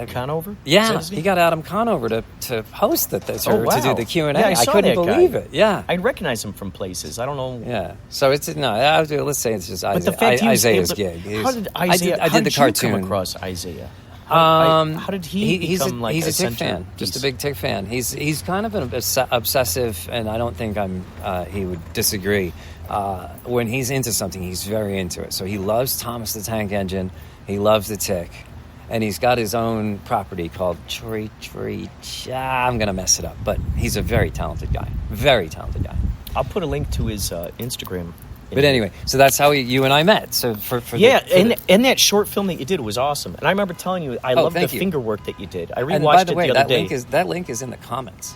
Conover? Yeah, he got Adam Conover to host it this or to do the Q&A. Yeah, I I saw couldn't that believe guy. it. Yeah, I'd recognize him from places. I don't know. yeah. So let's say it's just But the fact he was Isaiah's able to- gig. How did Isaiah? I did the cartoon. You come across Isaiah? How did he become like he's a TIC centerpiece? fan, just a big TIC fan. He's kind of an obsessive, and I don't think he would disagree. When he's into something, he's very into it. So he loves Thomas the Tank Engine. He loves the TIC, and he's got his own property called Chori. I'm gonna mess it up, but he's a very talented guy. Very talented guy. I'll put a link to his Instagram. But anyway, so that's how you and I met. So and that short film that you did was awesome. And I remember telling you, I love the thank you. finger work that you did. I and rewatched by the it way, the other day. that link is in the comments.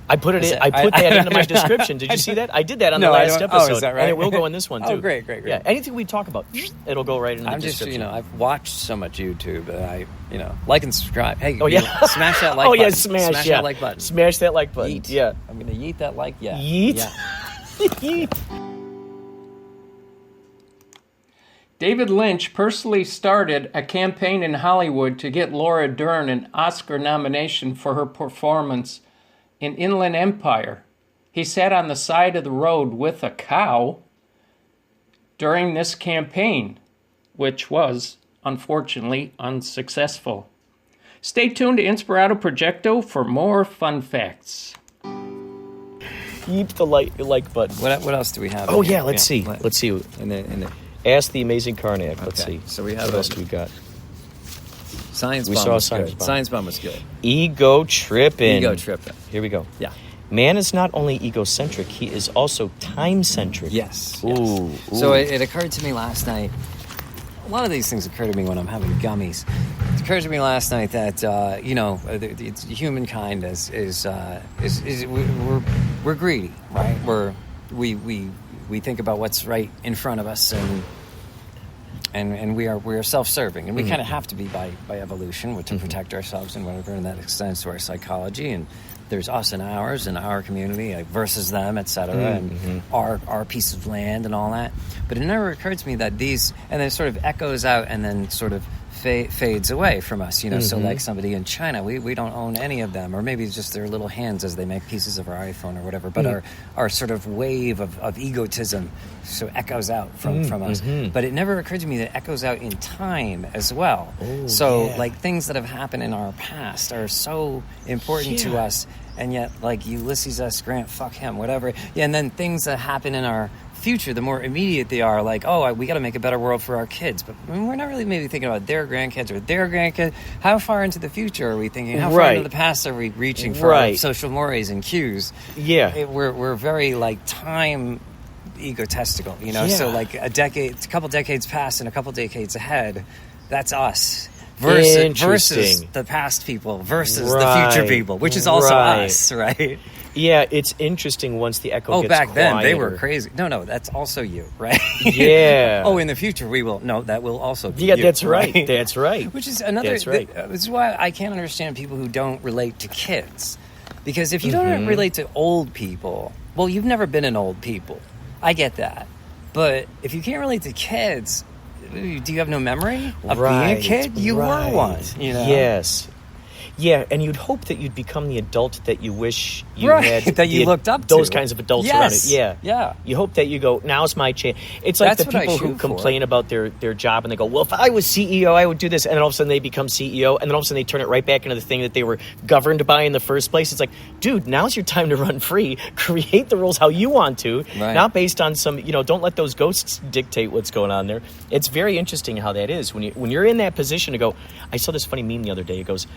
I put it. I put that into my description. Did you see that? I did that on the No, I last don't- episode, is that right? and it will go in this one too. Oh, great. Yeah, anything we talk about, it'll go right in the I'm just, description. I've watched so much YouTube that I, like and subscribe. Hey, Oh, yeah. smash that like oh button. yeah, smash that like button. Smash that like button. Yeet. Yeah. I'm gonna yeet that like. Yeah. Yeet. Yeah. Yeet. David Lynch personally started a campaign in Hollywood to get Laura Dern an Oscar nomination for her performance in Inland Empire. He sat on the side of the road with a cow during this campaign, which was, unfortunately, unsuccessful. Stay tuned to Inspirado Projecto for more fun facts. Yeet the like button. What else do we have? Oh in here? yeah, let's see. Let's see. In the Ask the Amazing Karnak. Let's Okay, see. so we have what else do we got? Science We Bomb saw was Science good. Bomb. Science Bomb was good. Ego tripping. Ego tripping. Here we go. Yeah. Man is not only egocentric, he is also time-centric. Yes. Ooh. So it occurred to me last night. A lot of these things occur to me when I'm having gummies. It occurred to me last night that it's humankind is we're greedy, right? We think about what's right in front of us, and and we are self-serving, and we kind of have to be by evolution to protect ourselves and whatever, and that extends to our psychology. And there's us and ours and our community versus them, etc., and our piece of land and all that. But it never occurred to me that these, and then it sort of echoes out and then sort of fades away from us, so like somebody in China, we don't own any of them, or maybe it's just their little hands as they make pieces of our iPhone or whatever, but our sort of wave of egotism so echoes out from us. But it never occurred to me that it echoes out in time as well. Like things that have happened in our past are so important to us, and yet like Ulysses S. Grant, fuck him, whatever. And then things that happen in our future, the more immediate they are, like, we got to make a better world for our kids, but we're not really maybe thinking about their grandkids or their grandkids. How far into the future are we thinking? How far into the past are we reaching for our social mores and cues? We're very like time egotistical, so like a couple decades past and a couple decades ahead, that's us versus the past people versus the future people, which is also us, right? Yeah, it's interesting once the echo gets back quieter. then they were crazy. No, that's also you, right? Yeah. In the future we will. No, that will also be you. That's right. That's right. Which is another. That's right. This is why I can't understand people who don't relate to kids, because if you don't relate to old people, well, you've never been an old people. I get that, but if you can't relate to kids, do you have no memory of being a kid? You were one. Yes. Yeah, and you'd hope that you'd become the adult that you wish you had. That you looked up to. Those kinds of adults around it. Yeah. You hope that you go, now's my chance. It's like the people who complain about their job and they go, well, if I was CEO, I would do this. And then all of a sudden they become CEO, and then all of a sudden they turn it right back into the thing that they were governed by in the first place. It's like, dude, now's your time to run free. Create the rules how you want to, not based on some, don't let those ghosts dictate what's going on there. It's very interesting how that is. When you're in that position to go, I saw this funny meme the other day. It goes,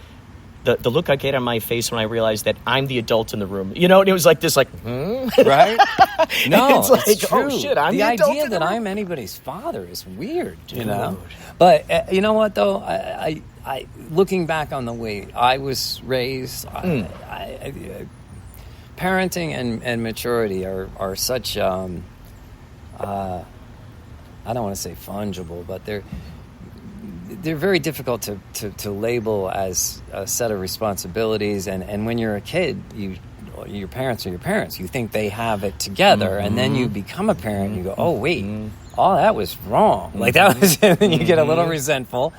the look I get on my face when I realized that I'm the adult in the room, and it was like this, like, right? No, it's like, true. Oh shit, I'm the adult idea that I'm anybody's father is weird, But you know what though, I looking back on the way I was raised, parenting and maturity are such I don't want to say fungible, but they're very difficult to label as a set of responsibilities, and when you're a kid, your parents are your parents. You think they have it together, and then you become a parent, and you go, oh wait, that was wrong. Like that was, and you get a little resentful,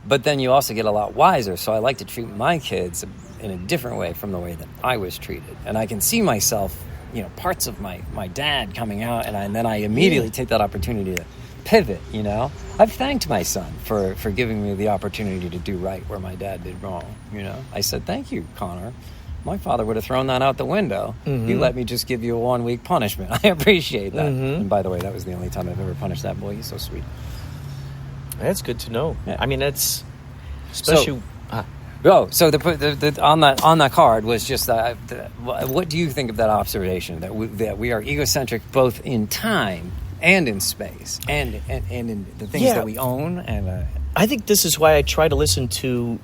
but then you also get a lot wiser. So I like to treat my kids in a different way from the way that I was treated, and I can see myself, parts of my dad coming out, and then I immediately take that opportunity to pivot. I've thanked my son for giving me the opportunity to do right where my dad did wrong. I said, thank you, Connor. My father would have thrown that out the window. You let me just give you a 1 week punishment. I appreciate that. And by the way, that was the only time I've ever punished that boy. He's so sweet. That's good to know. Yeah. I mean, that's especially. So the on that card was just that. What do you think of that observation that we are egocentric both in time and in space, and in the things that we own? And I think this is why I try to listen to.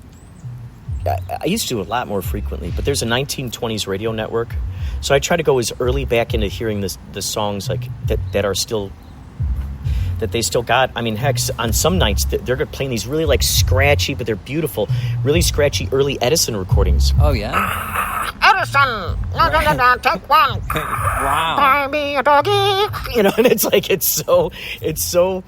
I used to do it a lot more frequently, but there's a 1920s radio network, so I try to go as early back into hearing the songs like that are still. That they still got. I mean, heck, on some nights they're playing these really like scratchy, but they're beautiful, really scratchy early Edison recordings. Oh yeah. Edison, no, take one. Wow. Buy me a doggy. And it's like it's so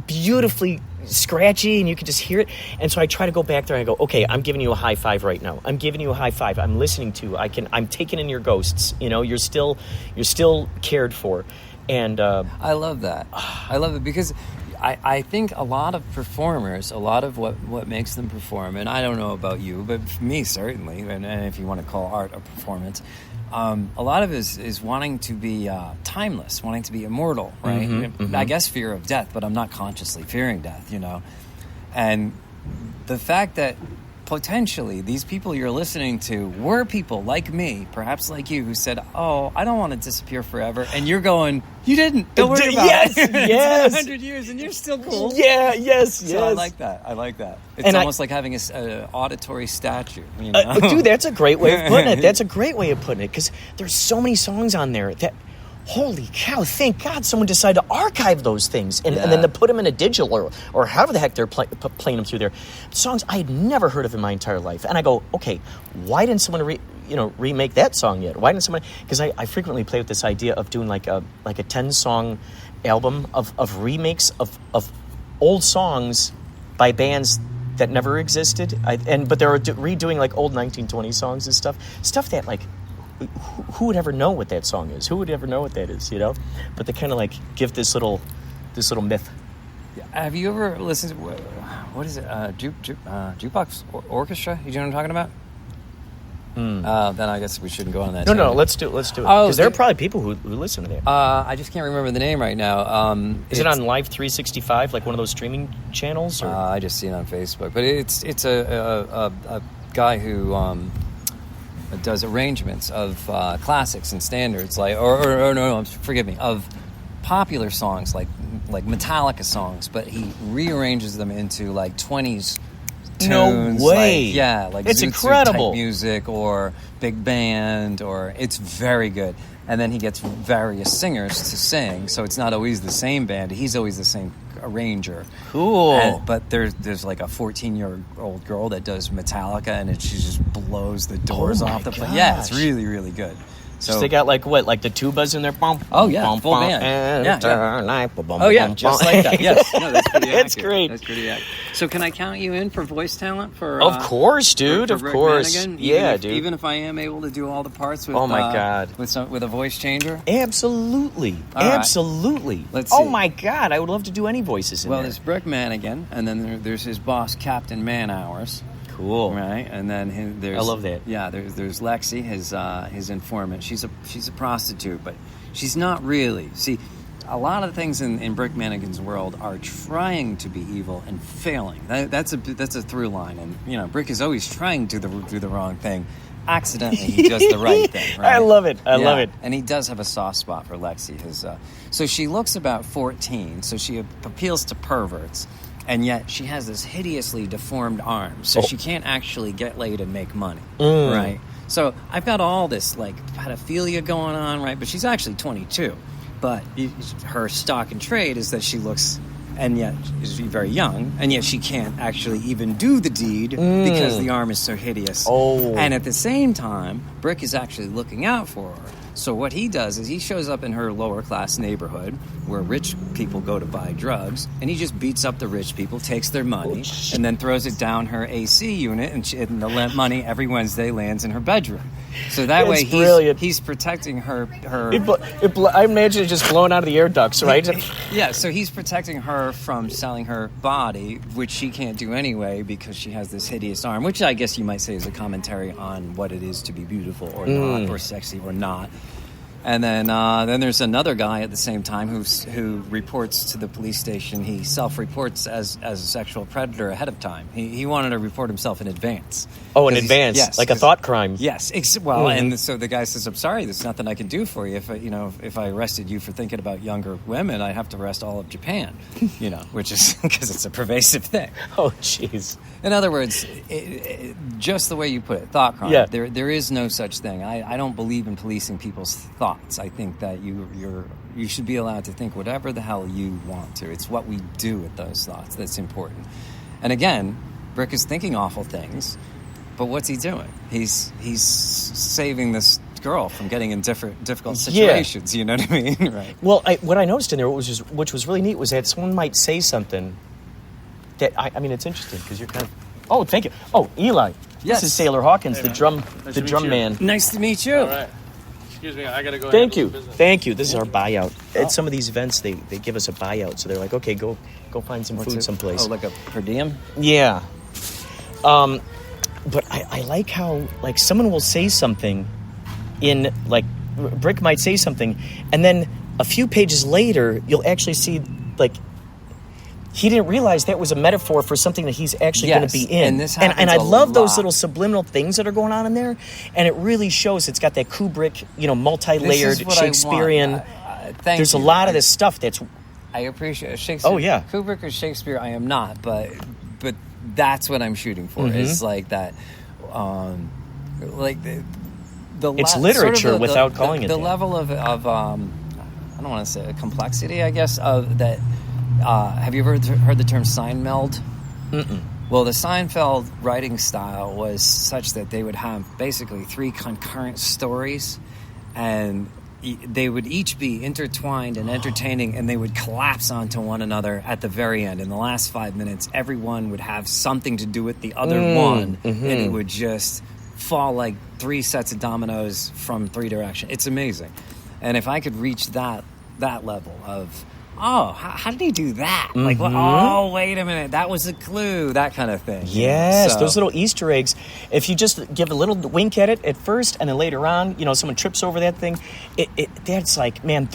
beautifully scratchy, and you can just hear it. And so I try to go back there and I go, okay, I'm giving you a high five right now. I'm giving you a high five. I'm listening to. I'm taking in your ghosts. You're still cared for. And I love that. I love it because I think a lot of performers, a lot of what makes them perform, and I don't know about you, but for me certainly, and if you want to call art a performance, a lot of it is wanting to be timeless, wanting to be immortal, right? I guess fear of death, but I'm not consciously fearing death, And the fact that potentially these people you're listening to were people like me, perhaps like you, who said, oh, I don't want to disappear forever. And you're going, you didn't. Don't worry about it. It's been 100 years and you're still cool. Yes. So I like that. It's almost like having an auditory statue. Dude, that's a great way of putting it. That's a great way of putting it, because there's so many songs on there that holy cow, thank God someone decided to archive those things and Yeah. then to put them in a digital or however the heck they're playing them through there. Songs I had never heard of in my entire life. And I go, okay, why didn't someone remake that song yet? Why didn't someone? Because I frequently play with this idea of doing like a 10-song album of remakes of old songs by bands that never existed. But they're redoing like old 1920 songs and stuff that like, who would ever know what that song is? Who would ever know what that is? But they kind of like give this little myth. Have you ever listened to what is it? Jukebox Orchestra? You know what I'm talking about? Then I guess we shouldn't go on that. No, let's do it. Because there are probably people who listen to that. I just can't remember the name right now. Is it on Live 365, like one of those streaming channels? Or? I just see it on Facebook, but it's a guy who does arrangements of classics and standards, like forgive me, of popular songs like Metallica songs, but he rearranges them into like 20s tunes. No way. Like it's Zoot Suit incredible type music or big band, or it's very good. And then he gets various singers to sing, so it's not always the same band. He's always the same arranger. Cool. But there's like a 14-year-old girl that does Metallica, and she just blows the doors off the place. Yeah, it's really, really good. So they got like what, like the tubas in there? Oh yeah, full band. Just like that. Yes, no, that's pretty accurate. That's great. That's pretty accurate. So can I count you in for voice talent? Of course, dude. For of course. Mannigan? Yeah, dude. Even if I am able to do all the parts with, oh my God, with a voice changer. Absolutely, all absolutely. Right. Let's see. Oh my God, I would love to do any voices in there. Well, there's Brick Mannigan, and then there's his boss, Captain Man-Hours. Cool. Right, and then there's I love that. Yeah, there's Lexi, his informant. She's a prostitute, but she's not really. See, a lot of things in Brick Mannigan's world are trying to be evil and failing. That's a through line, and Brick is always trying to do the wrong thing. Accidentally, he does the right thing. Right? I love it. I love it. And he does have a soft spot for Lexi. So she looks about 14. So she appeals to perverts. And yet she has this hideously deformed arm, so she can't actually get laid and make money, right? So I've got all this like pedophilia going on, right? But she's actually 22. But her stock and trade is that she looks, and yet is very young, and yet she can't actually even do the deed because the arm is so hideous. And at the same time, Brick is actually looking out for her. So what he does is he shows up in her lower class neighborhood where rich people go to buy drugs, and he just beats up the rich people, takes their money, and then throws it down her AC unit, and the money every Wednesday lands in her bedroom. So that way he's protecting her. I imagine it just blowing out of the air ducts, right? Yeah, so he's protecting her from selling her body, which she can't do anyway because she has this hideous arm, which I guess you might say is a commentary on what it is to be beautiful or not, or sexy or not. And then there's another guy at the same time who reports to the police station. He self-reports as a sexual predator ahead of time. He wanted to report himself in advance. Oh, in advance, yes, like a thought crime. Yes. And so the guy says, "I'm sorry, there's nothing I can do for you. If I arrested you for thinking about younger women, I'd have to arrest all of Japan." Which is because it's a pervasive thing. Oh, jeez. In other words, just the way you put it, thought crime. Yeah. There is no such thing. I don't believe in policing people's thoughts. I think that you should be allowed to think whatever the hell you want to. It's what we do with those thoughts that's important. And again, Brick is thinking awful things, but what's he doing? He's saving this girl from getting in difficult situations. You know what I mean? Right. Well, what I noticed in there, which was really neat, was that someone might say something that I mean, it's interesting because you're kind of. Oh, thank you. Oh, Eli. Yes. This is Sailor Hawkins, the drum man. Nice to meet you. All right. Excuse me, I gotta go. Thank you. Thank you. This is our buyout. At some of these events, they give us a buyout, so they're like, okay, go find some food someplace. Oh, like a per diem? Yeah. But I like how like someone will say something in like Brick might say something, and then a few pages later you'll actually see like he didn't realize that was a metaphor for something that he's actually going to be in. And this happens and I love lot. those little subliminal things that are going on in there, and it really shows. It's got that Kubrick, multi-layered Shakespearean. There's a lot of this stuff that's. I appreciate Shakespeare. Oh yeah, Kubrick or Shakespeare. I am not, but that's what I'm shooting for. Mm-hmm. Is like that, like the it's literature sort of without calling it the that. level of I don't want to say a complexity, I guess, of that. Have you ever heard the term sign meld? Mm-mm. Well, the Seinfeld writing style was such that they would have basically 3 concurrent stories, and they would each be intertwined and entertaining, and they would collapse onto one another at the very end. In the last 5 minutes, everyone would have something to do with the other one, and it would just fall like 3 sets of dominoes from 3 directions. It's amazing. And if I could reach that level of, oh, how did he do that? Like, well, oh, wait a minute, that was a clue, that kind of thing. Yes, So- those little Easter eggs. If you just give a little wink at it at first, and then later on, someone trips over that thing, that's like, man,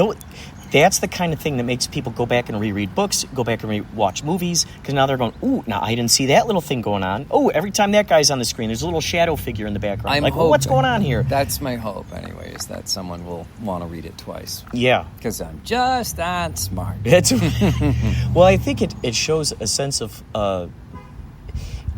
that's the kind of thing that makes people go back and reread books, go back and watch movies, because now they're going, ooh, now I didn't see that little thing going on. Oh, every time that guy's on the screen, there's a little shadow figure in the background. Well, what's going on here? That's my hope, anyway, is that someone will want to read it twice. Yeah. Because I'm just that smart. Well, I think it shows a sense of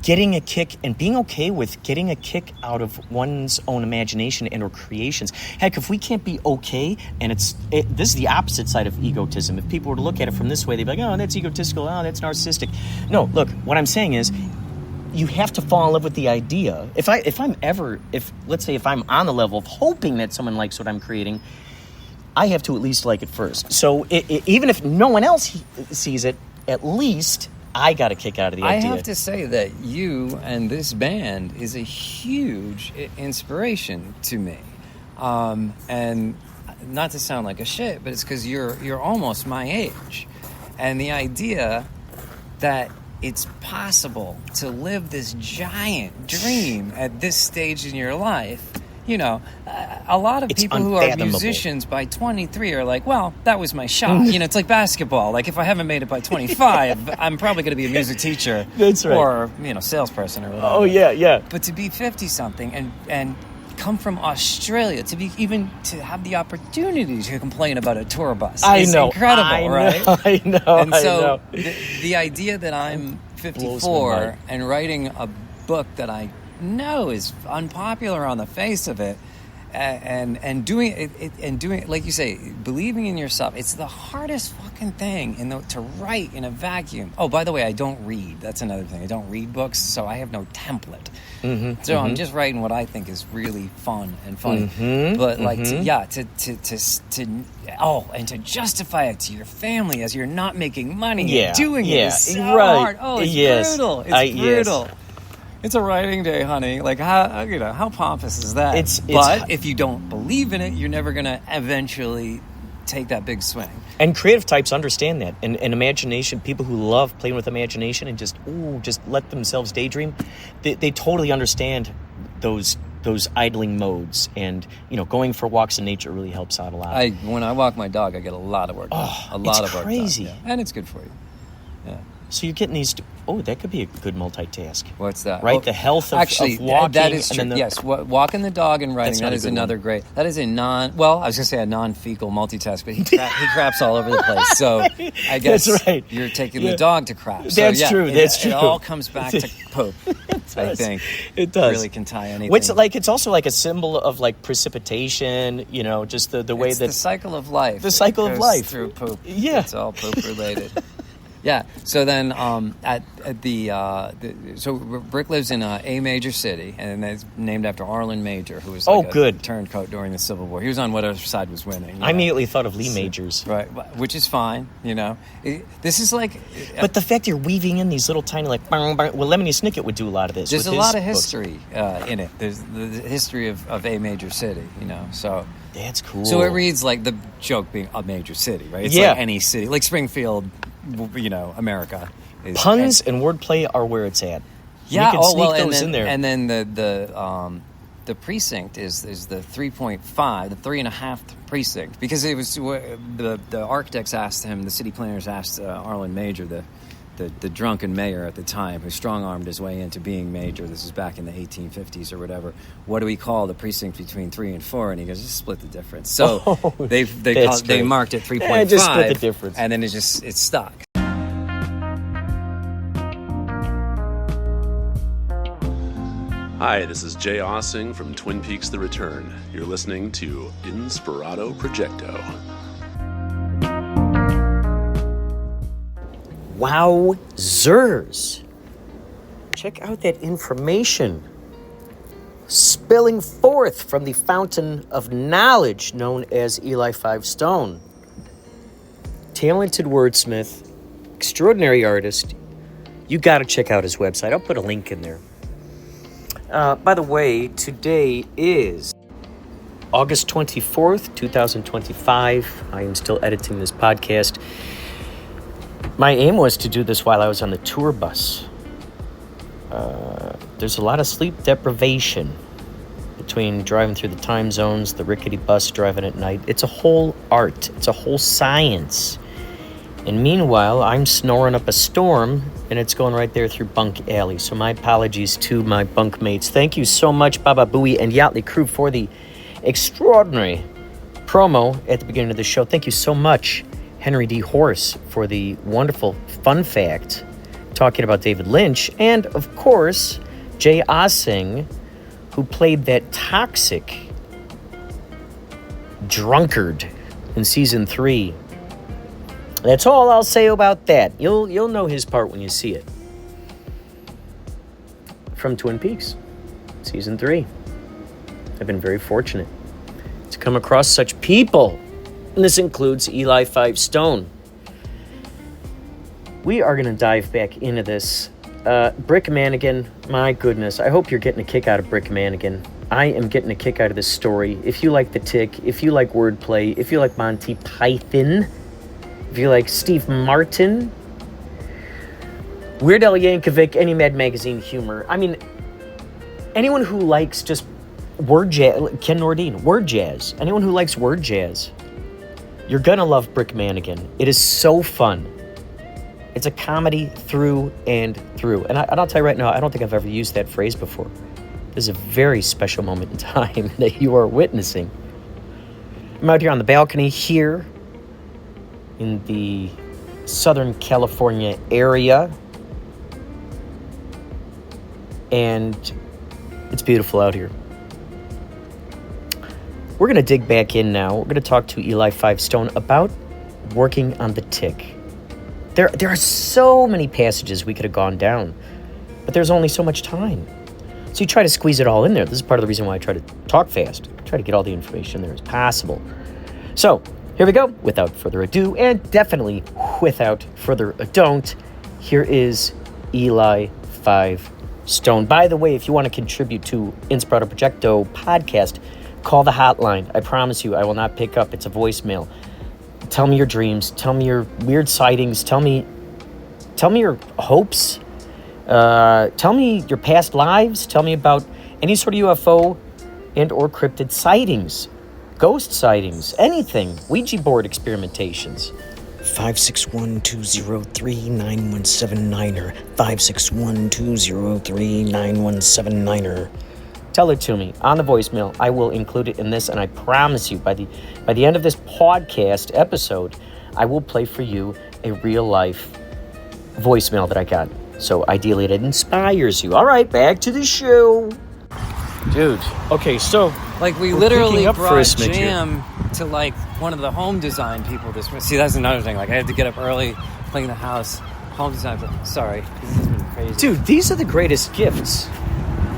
getting a kick and being okay with getting a kick out of one's own imagination and or creations. Heck, if we can't be okay, and this is the opposite side of egotism. If people were to look at it from this way, they'd be like, oh, that's egotistical, oh, that's narcissistic. No, look, what I'm saying is, you have to fall in love with the idea. If let's say if I'm on the level of hoping that someone likes what I'm creating, I have to at least like it first. So even if no one else sees it, at least I got a kick out of the idea. I have to say that you and this band is a huge inspiration to me. And not to sound like a shit, but it's because you're almost my age. And the idea that it's possible to live this giant dream at this stage in your life. A lot of people who are musicians by 23 are like, well, that was my shot. It's like basketball. Like, if I haven't made it by 25, I'm probably going to be a music teacher. That's right. Or, salesperson or whatever. Oh, yeah. But to be 50-something and come from Australia, to have the opportunity to complain about a tour bus is incredible, right? I know. And so the idea that I'm 54 and writing a book that I know is unpopular on the face of it, and doing it, like you say, believing in yourself, it's the hardest fucking thing to write in a vacuum. Oh, by the way, I don't read. That's another thing. I don't read books, so I have no template. I'm just writing what I think is really fun and funny. But to justify it to your family as you're not making money and doing it is so hard. Oh, it's brutal. It's brutal. Yes. It's a writing day, honey. Like, how pompous is that? But if you don't believe in it, you're never going to eventually take that big swing. And creative types understand that. And imagination, people who love playing with imagination and just let themselves daydream, they totally understand those idling modes. And, going for walks in nature really helps out a lot. When I walk my dog, I get a lot of work done. It's crazy. Yeah. And it's good for you. Yeah. So you're getting these... Oh, that could be a good multitask. What's that? Right, the health of walking. That is true. Yes, walking the dog and writing, that is another great... That is a I was going to say a non-fecal multitask, but he craps all over the place. So I guess that's right. You're taking the dog to crap. So, that's true. It all comes back to poop, I think. It does. Really can tie anything. It's also like a symbol of like precipitation, just the way that... the cycle of life. The cycle of life. Through poop. Yeah. It's all poop related. Yeah. So then, so Rick lives in a major city, and it's named after Arlen Major, who was a turncoat during the Civil War. He was on whatever side was winning. I immediately thought of Lee Majors, right? Which is fine. This is like. But the fact you're weaving in these little tiny Lemony Snicket would do a lot of this. There's a lot of history in it. There's the history of a major city. So. That's cool. So it reads like the joke being a major city, right? It's like any city, like Springfield, America. Puns and wordplay are where it's at. Yeah, you can sneak those in there. And then the precinct is the 3.5, the 3.5 precinct, because it was the architects asked him, the city planners asked Arlen Major, the drunken mayor at the time, who strong-armed his way into being mayor. This is back in the 1850s or whatever. What do we call the precinct between 3 and 4? And he goes, just split the difference. So they marked it 3.5. Yeah, just split the difference. And then it's stuck. Hi, this is Jay Ossing from Twin Peaks The Return. You're listening to Inspirado Projecto. Wowzers. Check out that information spilling forth from the fountain of knowledge known as Eli5Stone. Talented wordsmith, extraordinary artist. You got to check out his website. I'll put a link in there. By the way, today is August 24th, 2025. I am still editing this podcast. My aim was to do this while I was on the tour bus. There's a lot of sleep deprivation between driving through the time zones, the rickety bus driving at night. It's a whole art. It's a whole science. And meanwhile, I'm snoring up a storm, and it's going right there through Bunk Alley. So my apologies to my bunk mates. Thank you so much, Baba Booey and Yachtley Crew, for the extraordinary promo at the beginning of the show. Thank you so much, Henry D. Horse, for the wonderful fun fact talking about David Lynch. And, of course, Jay Ossing, who played that toxic drunkard in season 3. That's all I'll say about that. You'll know his part when you see it. From Twin Peaks, season 3. I've been very fortunate to come across such people. And this includes Eli5Stone. We are going to dive back into this. Brick Mannigan, my goodness. I hope you're getting a kick out of Brick Mannigan. I am getting a kick out of this story. If you like The Tick, if you like wordplay, if you like Monty Python, if you like Steve Martin, Weird Al Yankovic, any Mad Magazine humor. I mean, anyone who likes just word jazz, Ken Nordine, word jazz. Anyone who likes word jazz, you're going to love Brick Mannigan. It is so fun. It's a comedy through and through. And I'll tell you right now, I don't think I've ever used that phrase before. This is a very special moment in time that you are witnessing. I'm out here on the balcony here in the Southern California area. And it's beautiful out here. We're going to dig back in now. We're going to talk to Eli5Stone about working on The Tick. There are so many passages we could have gone down, but there's only so much time. So you try to squeeze it all in there. This is part of the reason why I try to talk fast. Try to get all the information there as possible. So here we go. Without further ado, and definitely without further ado, here is Eli5Stone. By the way, if you want to contribute to Inspirado Projecto podcast, call the hotline. I promise you, I will not pick up. It's a voicemail. Tell me your dreams. Tell me your weird sightings. Tell me your hopes. Tell me your past lives. Tell me about any sort of UFO and or cryptid sightings, ghost sightings, anything. Ouija board experimentations. 561-203-9179er. 561-203-9179er. Tell it to me on the voicemail. I will include it in this, and I promise you, by the end of this podcast episode, I will play for you a real-life voicemail that I got. So ideally, it inspires you. All right, back to the show. Dude, okay, so... Like, we literally brought Jam to, like, one of the home design people this morning. See, that's another thing. Like, I had to get up early, clean the house. Home design, but sorry. This has been crazy. Dude, these are the greatest gifts.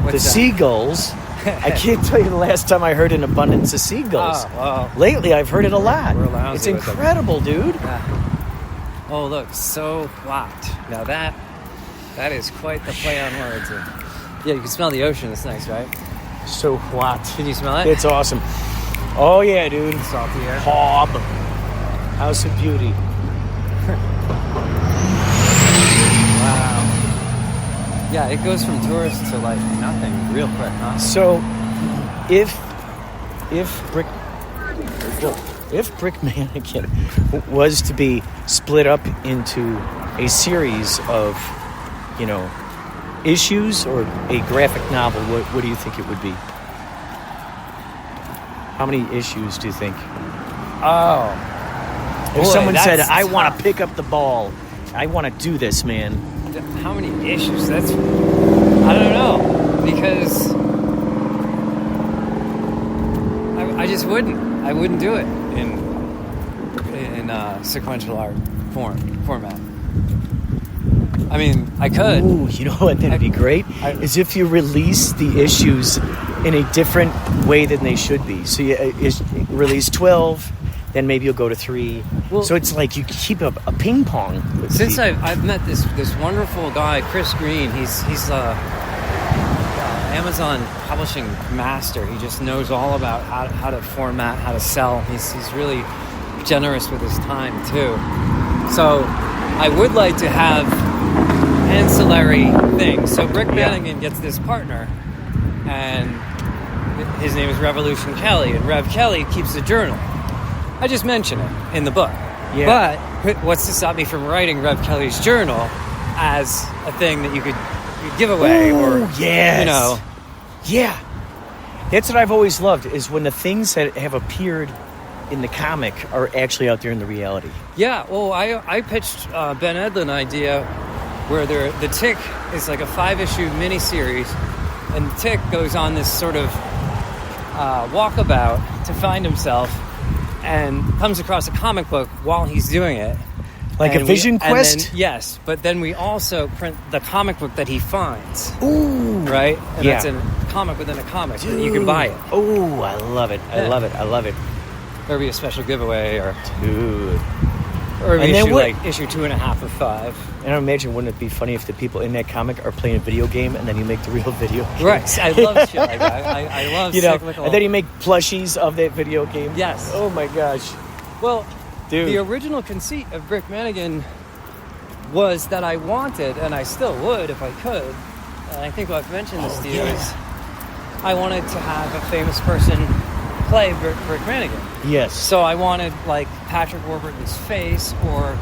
What's the that? Seagulls. I can't tell you the last time I heard an abundance of seagulls. Oh, wow. Lately, I've heard it a lot. We're lousy It's with incredible, dude. Yeah. Oh, look, so hot. Now that is quite the play on words. Yeah, you can smell the ocean. It's nice, right? So what? Can you smell it? It's awesome. Oh, yeah, dude. Salty air. Hob. House of Beauty. Wow. Yeah, it goes from tourists to, like, nothing real quick, huh? So, if Brick Mannigan was to be split up into a series of, issues or a graphic novel, what do you think it would be? How many issues do you think? Oh. If boy, someone said, I tough. want to pick up the ball, I want to do this, man. How many issues? I don't know, because I just wouldn't. I wouldn't do it in sequential art format. I mean, I could. Ooh, you know what? That'd be great. Is if you release the issues in a different way than they should be. So you release 12, then maybe you'll go to 3. Well, so it's like you keep a ping pong. Since I've met this wonderful guy, Chris Green. He's Amazon publishing master. He just knows all about how to format, how to sell. He's really generous with his time too. So I would like to have ancillary things. So Rick Mannigan gets this partner, and his name is Revolution Kelly, and Rev Kelly keeps a journal. I just mention it in the book. Yeah. But what's to stop me from writing Rev Kelly's journal as a thing that you could give away? Ooh, or, yes. you know. Yeah. That's what I've always loved, is when the things that have appeared in the comic are actually out there in the reality. Yeah, well, I pitched Ben Edlin an idea where the Tick is like a 5-issue miniseries, and the Tick goes on this sort of walkabout to find himself, and comes across a comic book while he's doing it. Like a vision quest? Yes, but then we also print the comic book that he finds. Ooh. Right? And Yeah. that's a comic within a comic. Dude. You can buy it. Oh, I love it. I love it. I love it. There'll be a special giveaway, or Dude. maybe then issue, what- like issue 2.5 or 5. And I imagine, wouldn't it be funny if the people in that comic are playing a video game and then you make the real video game? Right. I love shit like that. I love cyclical. And then you make plushies of that video game. Yes. Oh my gosh. Well, Dude. the original conceit of Rick Mannigan was that I wanted, and I still would if I could, and I think I've mentioned this to you, is I wanted to have a famous person play Rick Mannigan. Yes. So I wanted like Patrick Warburton's face or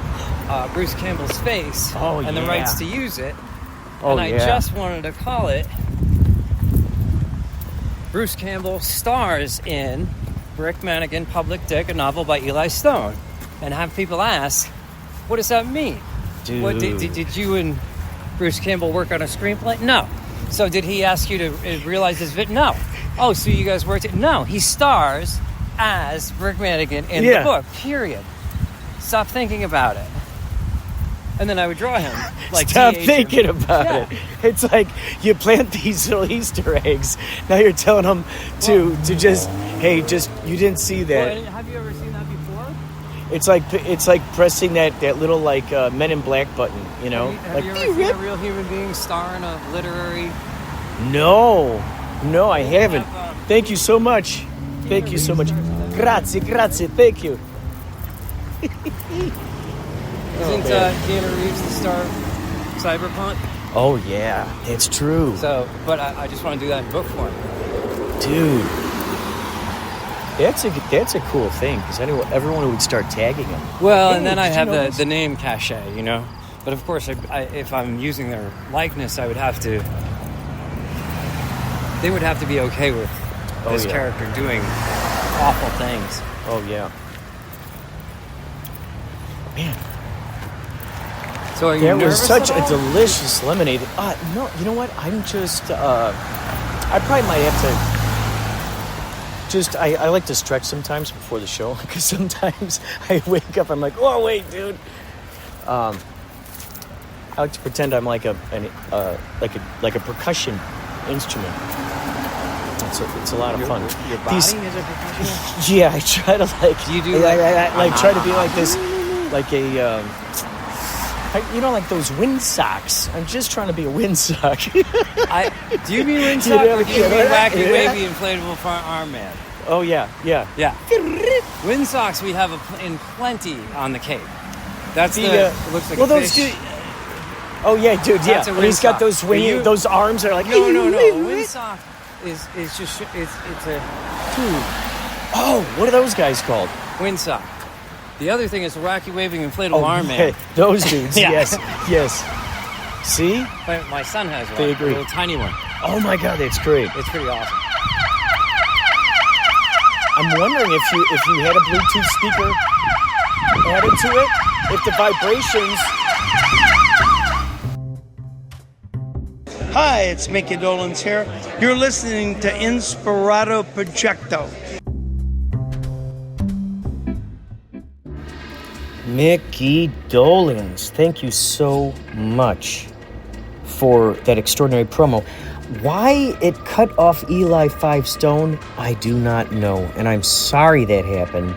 Bruce Campbell's face and the rights to use it. And I just wanted to call it Bruce Campbell stars in Rick Mannigan Public Dick, a novel by Eli5Stone, and have people ask, what does that mean? Dude. What did you and Bruce Campbell work on a screenplay? No. So did he ask you to realize his vision? No. Oh, so you guys worked it? No. He stars as Rick Mannigan in the book, period. Stop thinking about it. And then I would draw him. Like Stop thinking about it. It's like you plant these little Easter eggs. Now you're telling them to just, hey, just, you didn't see that. Well, have you ever seen that before? It's like pressing that little like Men in Black button, you know? Have you ever seen a real human being star in a literary... No, I haven't. Thank you so much. Thank you so much. Grazie, thank you. Isn't Keanu Reeves the star of Cyberpunk? Oh yeah, it's true. So, but I just want to do that in book form. Dude. That's a cool thing, because everyone would start tagging him. Well, Hey, and then I did you have know the name cachet, you know? But of course, if I'm using their likeness, I would have to... They would have to be okay with this character doing awful things. Oh, yeah. Man. So are you That was nervous such at a all? delicious lemonade. No, you know what? I'm just... I probably might have to... I like to stretch sometimes before the show, because sometimes I wake up, I'm like, oh, wait, dude. I like to pretend I'm like a percussion instrument. It's a lot of fun. Your body is a percussion? Yeah, I try to like. Do you do try to be like this, like a, like those windsock. I'm just trying to be a windsock. Do you mean windsock, or do you mean wacky, wavy, inflatable arm man? Oh yeah. Windsocks we have in plenty on the Cape. That's it looks like a fish. Oh yeah, dude. Yeah, That's a and he's got those those arms that are like. No. Windsock is just it's a tube. Oh, what are those guys called? Windsock. The other thing is a wacky waving inflatable arm man. Those dudes. Yeah. Yes. See? My son has one. They agree. A little tiny one. Oh my God, that's great. It's pretty awesome. I'm wondering if you had a Bluetooth speaker added to it, if the vibrations. Hi, it's Mickey Dolenz here. You're listening to Inspirado Projecto. Mickey Dolans, thank you so much for that extraordinary promo. Why it cut off Eli5Stone, I do not know, and I'm sorry that happened.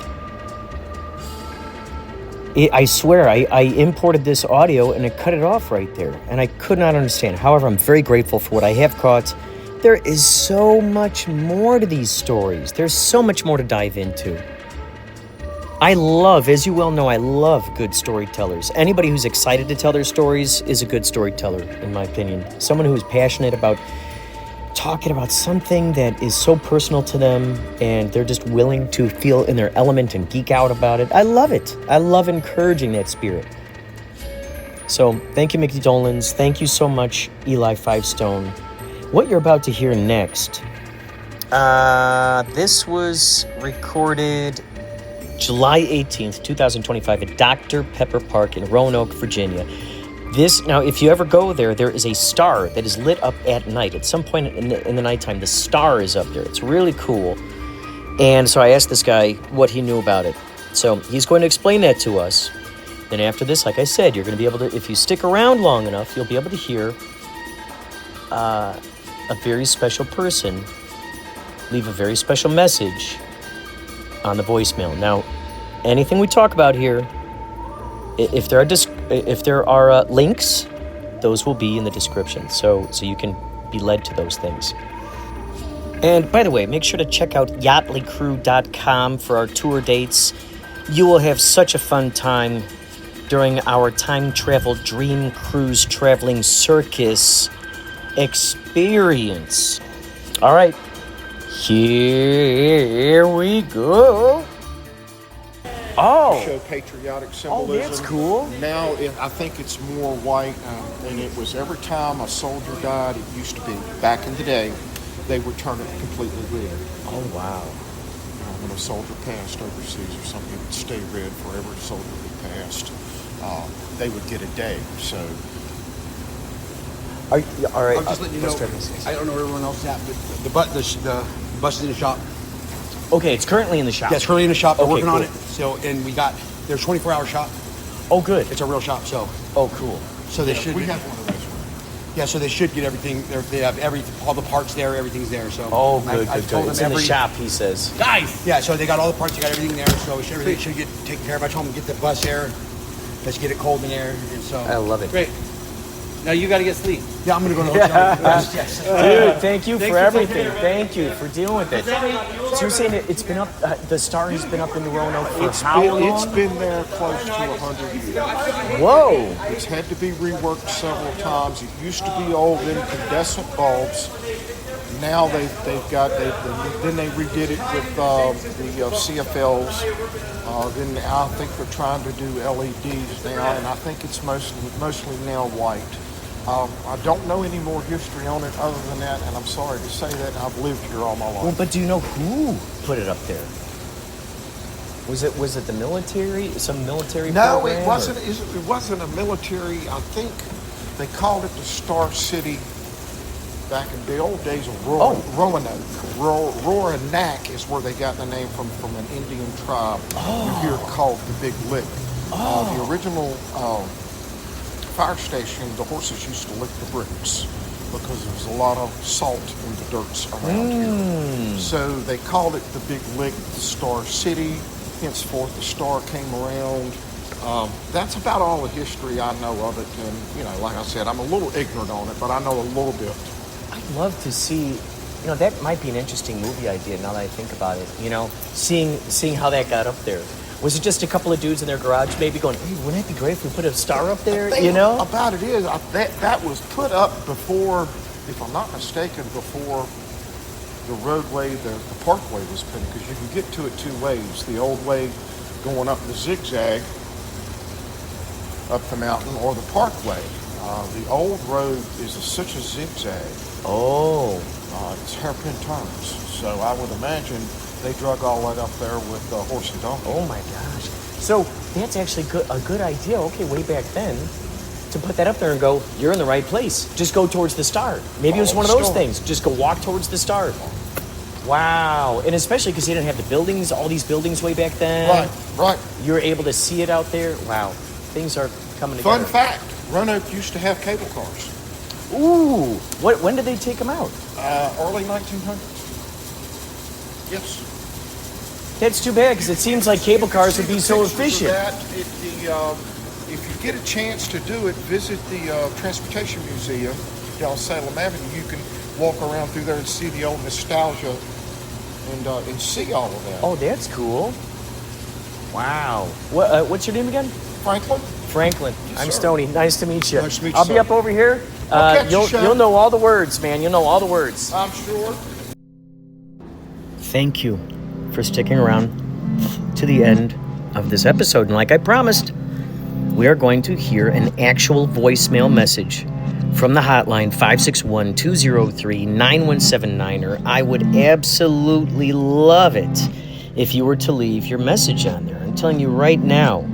I swear, I imported this audio and it cut it off right there, and I could not understand. However, I'm very grateful for what I have caught. There is so much more to these stories. There's so much more to dive into. I love, as you well know, I love good storytellers. Anybody who's excited to tell their stories is a good storyteller, in my opinion. Someone who is passionate about talking about something that is so personal to them, and they're just willing to feel in their element and geek out about it. I love it. I love encouraging that spirit. So thank you, Mickey Dolans. Thank you so much, Eli5Stone. What you're about to hear next, this was recorded July 18th, 2025 at Dr. Pepper Park in Roanoke, Virginia. Now, if you ever go there, there is a star that is lit up at night. At some point in the nighttime, the star is up there. It's really cool. And so I asked this guy what he knew about it. So he's going to explain that to us. Then after this, like I said, you're going to be able to, if you stick around long enough, you'll be able to hear a very special person leave a very special message on the voicemail. Now, anything we talk about here, if there are links, those will be in the description, so you can be led to those things. And by the way, make sure to check out yachtleycrew.com for our tour dates. You will have such a fun time during our time travel dream cruise traveling circus experience. All right, here we go. Oh, show patriotic symbolism. Oh, that's cool. Now, I think it's more white, and it was every time a soldier died, it used to be, back in the day, they would turn it completely red. Oh, wow. When a soldier passed overseas or something, it would stay red for every soldier who passed. They would get a day, so... All right. I'm just letting you know, I don't know where everyone else is at, but the bus is in the shop. Okay, it's currently in the shop. Yeah, it's currently in the shop. We're working cool. on it. So, and there's 24-hour shop. Oh, good. It's a real shop, so. Oh, cool. So they should. We have one of those. Yeah, so they should get everything. They have all the parts there. Everything's there. So. Oh, good. Told It's them in the shop, he says. Nice. Yeah, so they got all the parts. They got everything there. So everything should get taken care of. I told them to get the bus there. Let's get it cold in there, and so. I love it. Great. Now you got to get sleep. Yeah, I'm going to go to the hotel. Yes. Dude, thank you for everything. Thank you for dealing with it. So you're saying it's been up, the star has been up in the Roanoke for how long? It's been there close to 100 years. Whoa. It's had to be reworked several times. It used to be old incandescent bulbs. Now then they redid it with the CFLs. Then I think they're trying to do LEDs now, and I think it's mostly now white. I don't know any more history on it other than that, and I'm sorry to say that. I've lived here all my life. Well, but do you know who put it up there? Was it the military? Some military No, program? it wasn't. It wasn't a military. I think they called it the Star City back in the old days of Roanoke. Roanoke is where they got the name from an Indian tribe. You hear it called the Big Lick. The original fire station, the horses used to lick the bricks because there was a lot of salt in the dirts around here. So they called it the Big Lick, the Star City. Henceforth, the star came around. That's about all the history I know of it. And, like I said, I'm a little ignorant on it, but I know a little bit. I'd love to see, that might be an interesting movie idea now that I think about it. Seeing how that got up there. Was it just a couple of dudes in their garage maybe going, hey, wouldn't it be great if we put a star up there, About it is, that was put up before, if I'm not mistaken, before the roadway, the parkway was put in, because you can get to it two ways. The old way going up the zigzag up the mountain, or the parkway. The old road is such a zigzag. It's hairpin turns. So I would imagine they drug all that up there with horse and donkey. Oh my gosh. So that's actually a good idea. Okay, way back then, to put that up there and go, you're in the right place. Just go towards the star. Maybe it was one of those things. Just go walk towards the star. Wow. And especially because they didn't have the buildings, all these buildings way back then. Right. You were able to see it out there. Wow. Things are coming together. Fun fact, Roanoke used to have cable cars. Ooh. When did they take them out? Early 1900s. Yes. That's too bad because it seems like cable cars would be so efficient. If you get a chance to do it, visit the Transportation Museum down Salem Avenue. You can walk around through there and see the old nostalgia and see all of that. Oh, that's cool. Wow. What's your name again? Franklin? Franklin. Yes, I'm sir. Stoney. Nice to meet you. Nice to meet you, I'll be sir. up over here. I'll catch you, Sean. You'll know all the words, man. You'll know all the words. I'm sure. Thank you for sticking around to the end of this episode. And like I promised, we are going to hear an actual voicemail message from the hotline 561-203-9179. Or I would absolutely love it if you were to leave your message on there. I'm telling you right now,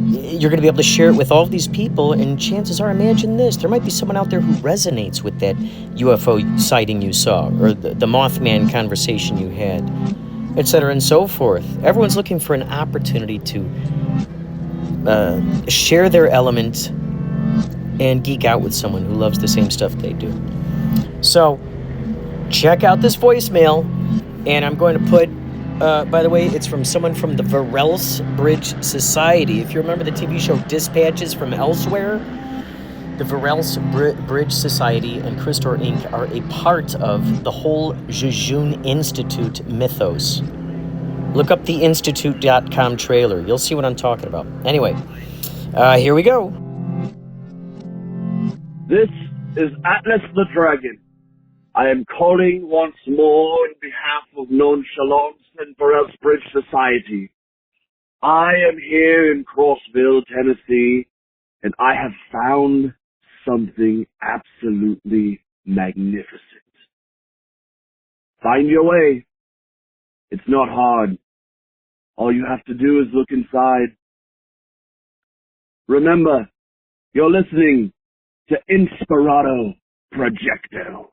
you're going to be able to share it with all of these people, and chances are, imagine this, there might be someone out there who resonates with that UFO sighting you saw, or the Mothman conversation you had, etc. and so forth. Everyone's looking for an opportunity to share their element and geek out with someone who loves the same stuff they do. So, check out this voicemail, and I'm going to put, by the way, it's from someone from the Verrells Bridge Society. If you remember the TV show Dispatches from Elsewhere, the Verrells Bridge Society and Christor Inc. are a part of the whole Jejune Institute mythos. Look up the institute.com trailer. You'll see what I'm talking about. Anyway, here we go. This is Atlas the Dragon. I am calling once more on behalf of Nonchalance and Verrells Bridge Society. I am here in Crossville, Tennessee, and I have found something absolutely magnificent. Find your way. It's not hard. All you have to do is look inside. Remember, you're listening to Inspirado Projecto.